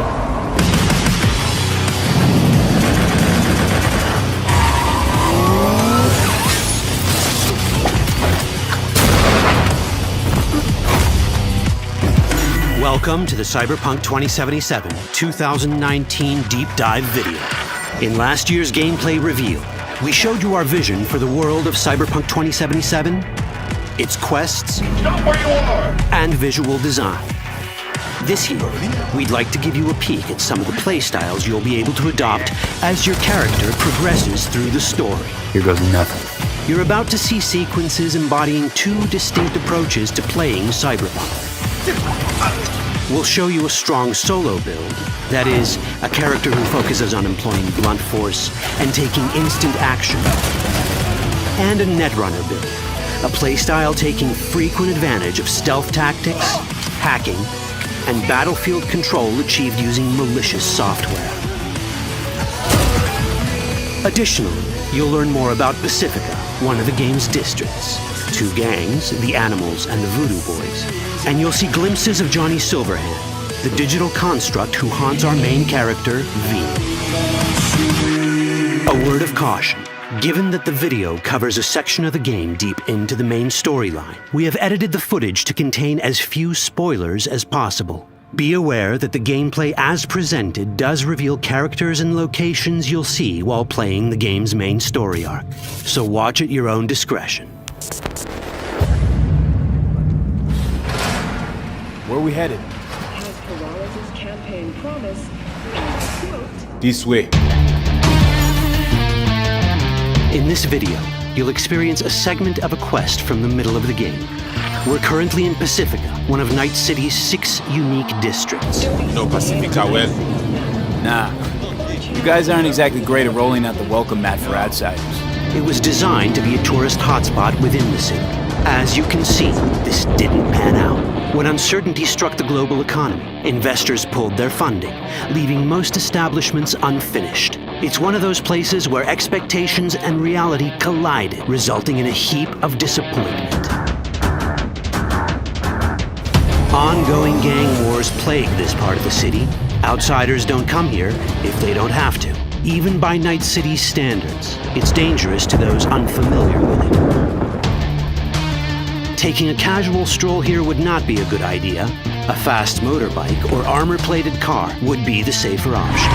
welcome to the Cyberpunk 2077 2019 Deep Dive video. In last year's gameplay reveal, we showed you our vision for the world of Cyberpunk 2077, its quests, Stop where you are! and visual design. This year, we'd like to give you a peek at some of the playstyles you'll be able to adopt as your character progresses through the story. Here goes nothing. You're about to see sequences embodying two distinct approaches to playing Cyberpunk. We'll show you a strong solo build. That is, a character who focuses on employing blunt force and taking instant action. And a Netrunner build, a playstyle taking frequent advantage of stealth tactics, hacking, and battlefield control achieved using malicious software. Additionally, you'll learn more about Pacifica, one of the game's districts, 2 gangs, the Animals and the Voodoo Boys, and you'll see glimpses of Johnny Silverhand, the digital construct who haunts our main character, V. A word of caution. Given that the video covers a section of the game deep into the main storyline, we have edited the footage to contain as few spoilers as possible. Be aware that the gameplay as presented does reveal characters and locations you'll see while playing the game's main story arc, so watch at your own discretion. Where are we headed? Campaign promise. This way. In this video, you'll experience a segment of a quest from the middle of the game. We're currently in Pacifica, one of Night City's 6 unique districts. No Pacifica well. Nah. You guys aren't exactly great at rolling out the welcome mat for outsiders. It was designed to be a tourist hotspot within the city. As you can see, this didn't pan out. When uncertainty struck the global economy, investors pulled their funding, leaving most establishments unfinished. It's one of those places where expectations and reality collided, resulting in a heap of disappointment. Ongoing gang wars plague this part of the city. Outsiders don't come here if they don't have to. Even by Night City's standards, it's dangerous to those unfamiliar with it. Taking a casual stroll here would not be a good idea. A fast motorbike or armor-plated car would be the safer option.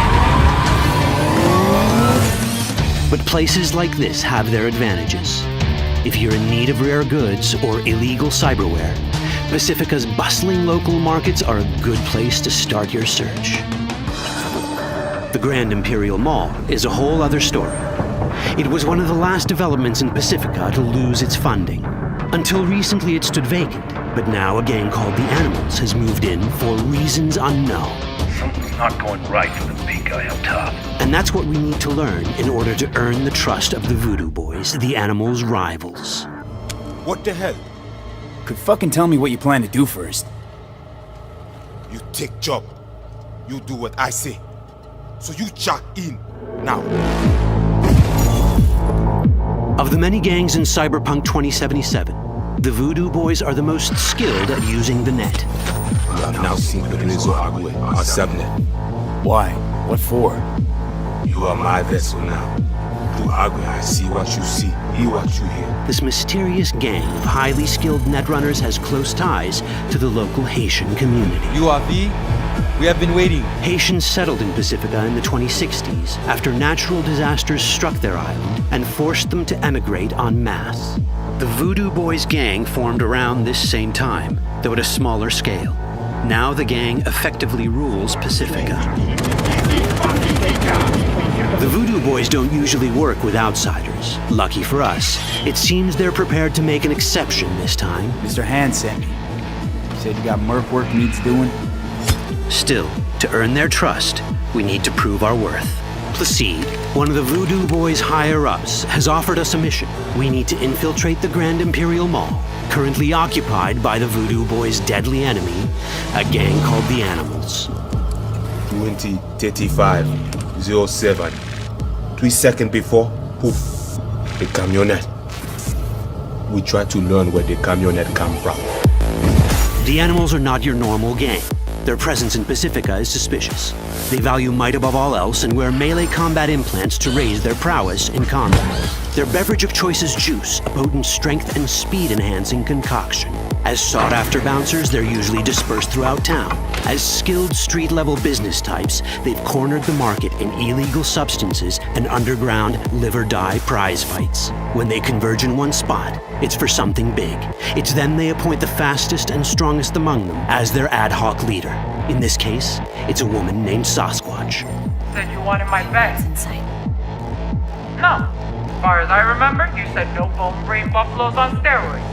But places like this have their advantages. If you're in need of rare goods or illegal cyberware, Pacifica's bustling local markets are a good place to start your search. The Grand Imperial Mall is a whole other story. It was one of the last developments in Pacifica to lose its funding. Until recently it stood vacant, but now a gang called the Animals has moved in for reasons unknown. Something's not going right for the big guy up top. And that's what we need to learn in order to earn the trust of the Voodoo Boys, the Animals' rivals. What the hell? Could fucking tell me what you plan to do first. You take job. You do what I say. So you jack in now. Of the many gangs in Cyberpunk 2077, the Voodoo Boys are the most skilled at using the net. You have now seen Pernizo Agwe, our subnet. Why? What for? You are my vessel now. Through Agwe, I see what you see, hear what you hear. This mysterious gang of highly skilled netrunners has close ties to the local Haitian community. You are V? We have been waiting. Haitians settled in Pacifica in the 2060s after natural disasters struck their island and forced them to emigrate en masse. The Voodoo Boys gang formed around this same time, though at a smaller scale. Now the gang effectively rules Pacifica. The Voodoo Boys don't usually work with outsiders. Lucky for us, it seems they're prepared to make an exception this time. Mr. Hand sent me. Said you got merc work needs doing. Still, to earn their trust, we need to prove our worth. Placide, one of the Voodoo Boys' higher-ups, has offered us a mission. We need to infiltrate the Grand Imperial Mall, currently occupied by the Voodoo Boys' deadly enemy, a gang called the Animals. 20:35:07. 3 seconds before, poof, the camionette. We try to learn where the camionette come from. The Animals are not your normal gang. Their presence in Pacifica is suspicious. They value might above all else and wear melee combat implants to raise their prowess in combat. Their beverage of choice is juice, a potent strength and speed-enhancing concoction. As sought-after bouncers, they're usually dispersed throughout town. As skilled street-level business types, they've cornered the market in illegal substances and underground live-or-die prize fights. When they converge in one spot, it's for something big. It's then they appoint the fastest and strongest among them as their ad hoc leader. In this case, it's a woman named Sasquatch. Said you wanted my bag. No. As far as I remember, you said no bone brain buffaloes on steroids.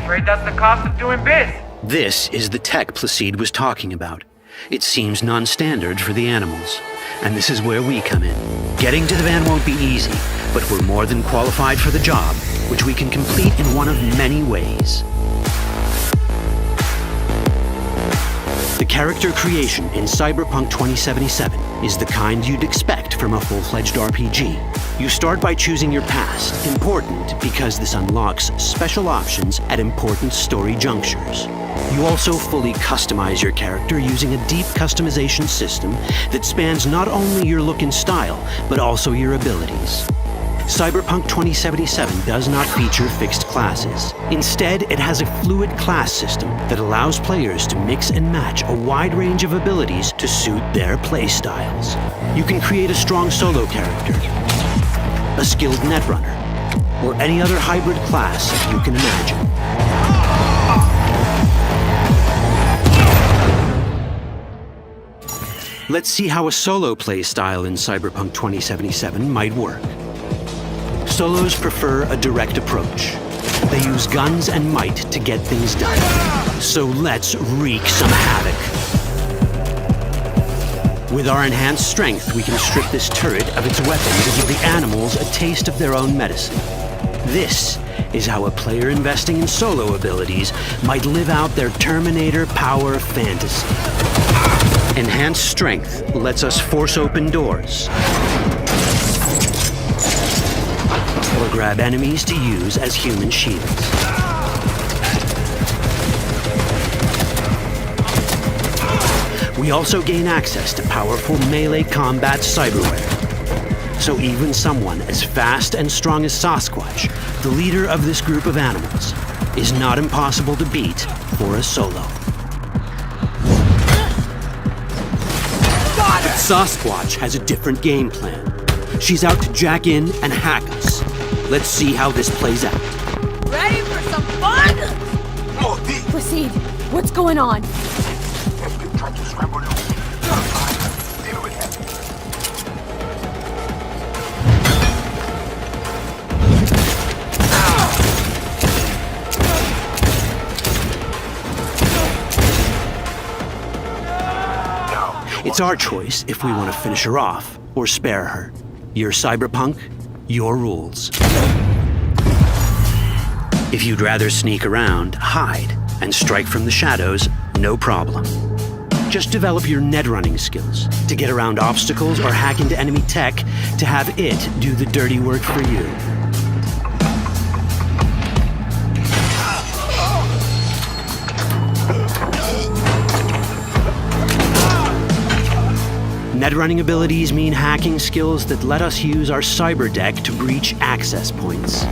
Afraid that's the cost of doing biz. This is the tech Placide was talking about. It seems non-standard for the animals. And this is where we come in. Getting to the van won't be easy, but we're more than qualified for the job, which we can complete in one of many ways. The character creation in Cyberpunk 2077 is the kind you'd expect from a full-fledged RPG. You start by choosing your past, important because this unlocks special options at important story junctures. You also fully customize your character using a deep customization system that spans not only your look and style, but also your abilities. Cyberpunk 2077 does not feature fixed classes. Instead, it has a fluid class system that allows players to mix and match a wide range of abilities to suit their playstyles. You can create a strong solo character, a skilled netrunner, or any other hybrid class you can imagine. Let's see how a solo playstyle in Cyberpunk 2077 might work. Solos prefer a direct approach. They use guns and might to get things done. So let's wreak some havoc. With our enhanced strength, we can strip this turret of its weapon to give the animals a taste of their own medicine. This is how a player investing in solo abilities might live out their Terminator power fantasy. Enhanced strength lets us force open doors, or grab enemies to use as human shields. We also gain access to powerful melee combat cyberware. So even someone as fast and strong as Sasquatch, the leader of this group of animals, is not impossible to beat for a solo. But Sasquatch has a different game plan. She's out to jack in and hack us. Let's see how this plays out. Ready for some fun? Proceed. What's going on? It's our choice if we want to finish her off or spare her. You're Cyberpunk, your rules. If you'd rather sneak around, hide, and strike from the shadows, no problem. Just develop your netrunning skills to get around obstacles or hack into enemy tech to have it do the dirty work for you. Netrunning abilities mean hacking skills that let us use our cyber deck to breach access points.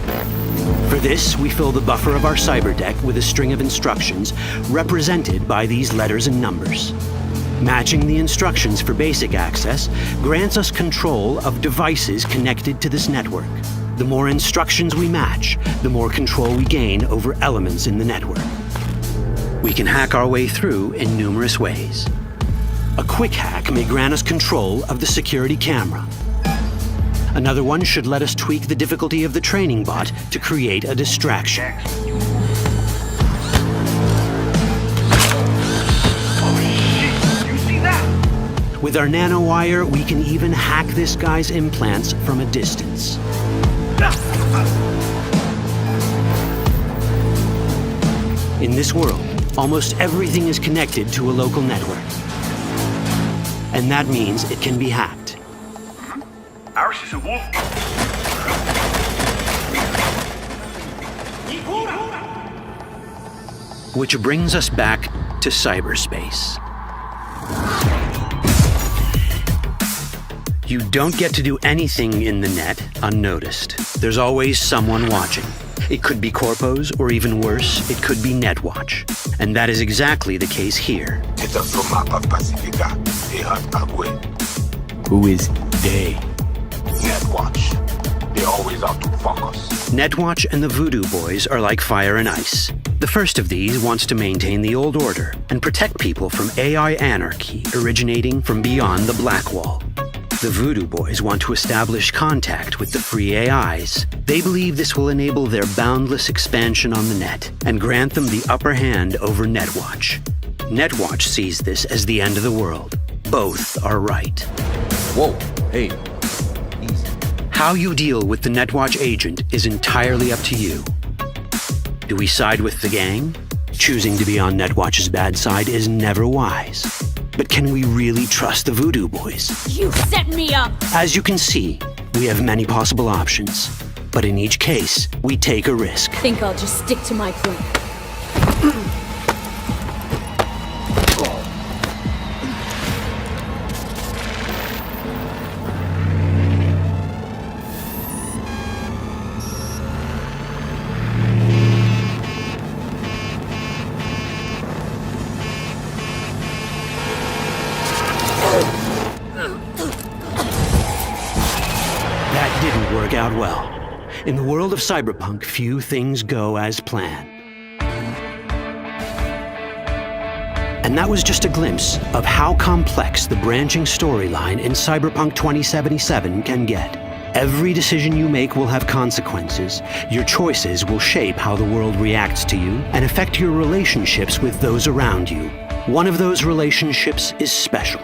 For this, we fill the buffer of our cyber deck with a string of instructions represented by these letters and numbers. Matching the instructions for basic access grants us control of devices connected to this network. The more instructions we match, the more control we gain over elements in the network. We can hack our way through in numerous ways. A quick hack may grant us control of the security camera. Another one should let us tweak the difficulty of the training bot to create a distraction. With our nanowire, we can even hack this guy's implants from a distance. In this world, almost everything is connected to a local network. And that means it can be hacked. Ours is a wolf. Which brings us back to cyberspace. You don't get to do anything in the net unnoticed. There's always someone watching. It could be corpos, or even worse, it could be Netwatch. And that is exactly the case here. Who is they? Netwatch. They're always out to fuck us. Netwatch and the Voodoo Boys are like fire and ice. The first of these wants to maintain the old order and protect people from AI anarchy originating from beyond the Black Wall. The Voodoo Boys want to establish contact with the free AIs. They believe this will enable their boundless expansion on the net and grant them the upper hand over Netwatch. Netwatch sees this as the end of the world. Both are right. Whoa, hey. How you deal with the Netwatch agent is entirely up to you. Do we side with the gang? Choosing to be on Netwatch's bad side is never wise. But can we really trust the Voodoo Boys? You set me up! As you can see, we have many possible options. But in each case, we take a risk. Think I'll just stick to my plan. That didn't work out well. In the world of Cyberpunk, few things go as planned. And that was just a glimpse of how complex the branching storyline in Cyberpunk 2077 can get. Every decision you make will have consequences. Your choices will shape how the world reacts to you and affect your relationships with those around you. One of those relationships is special.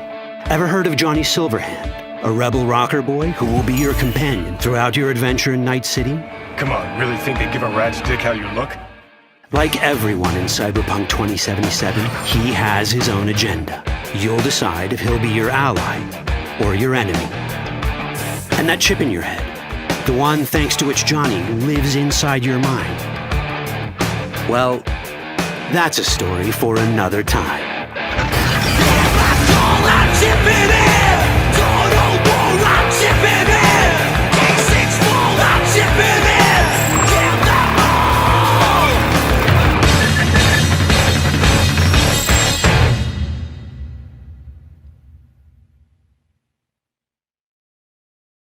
Ever heard of Johnny Silverhand? A rebel rocker boy who will be your companion throughout your adventure in Night City? Come on, really think they give a rat's dick how you look? Like everyone in Cyberpunk 2077, he has his own agenda. You'll decide if he'll be your ally or your enemy. And that chip in your head, the one thanks to which Johnny lives inside your mind. Well, that's a story for another time. All that chip in it!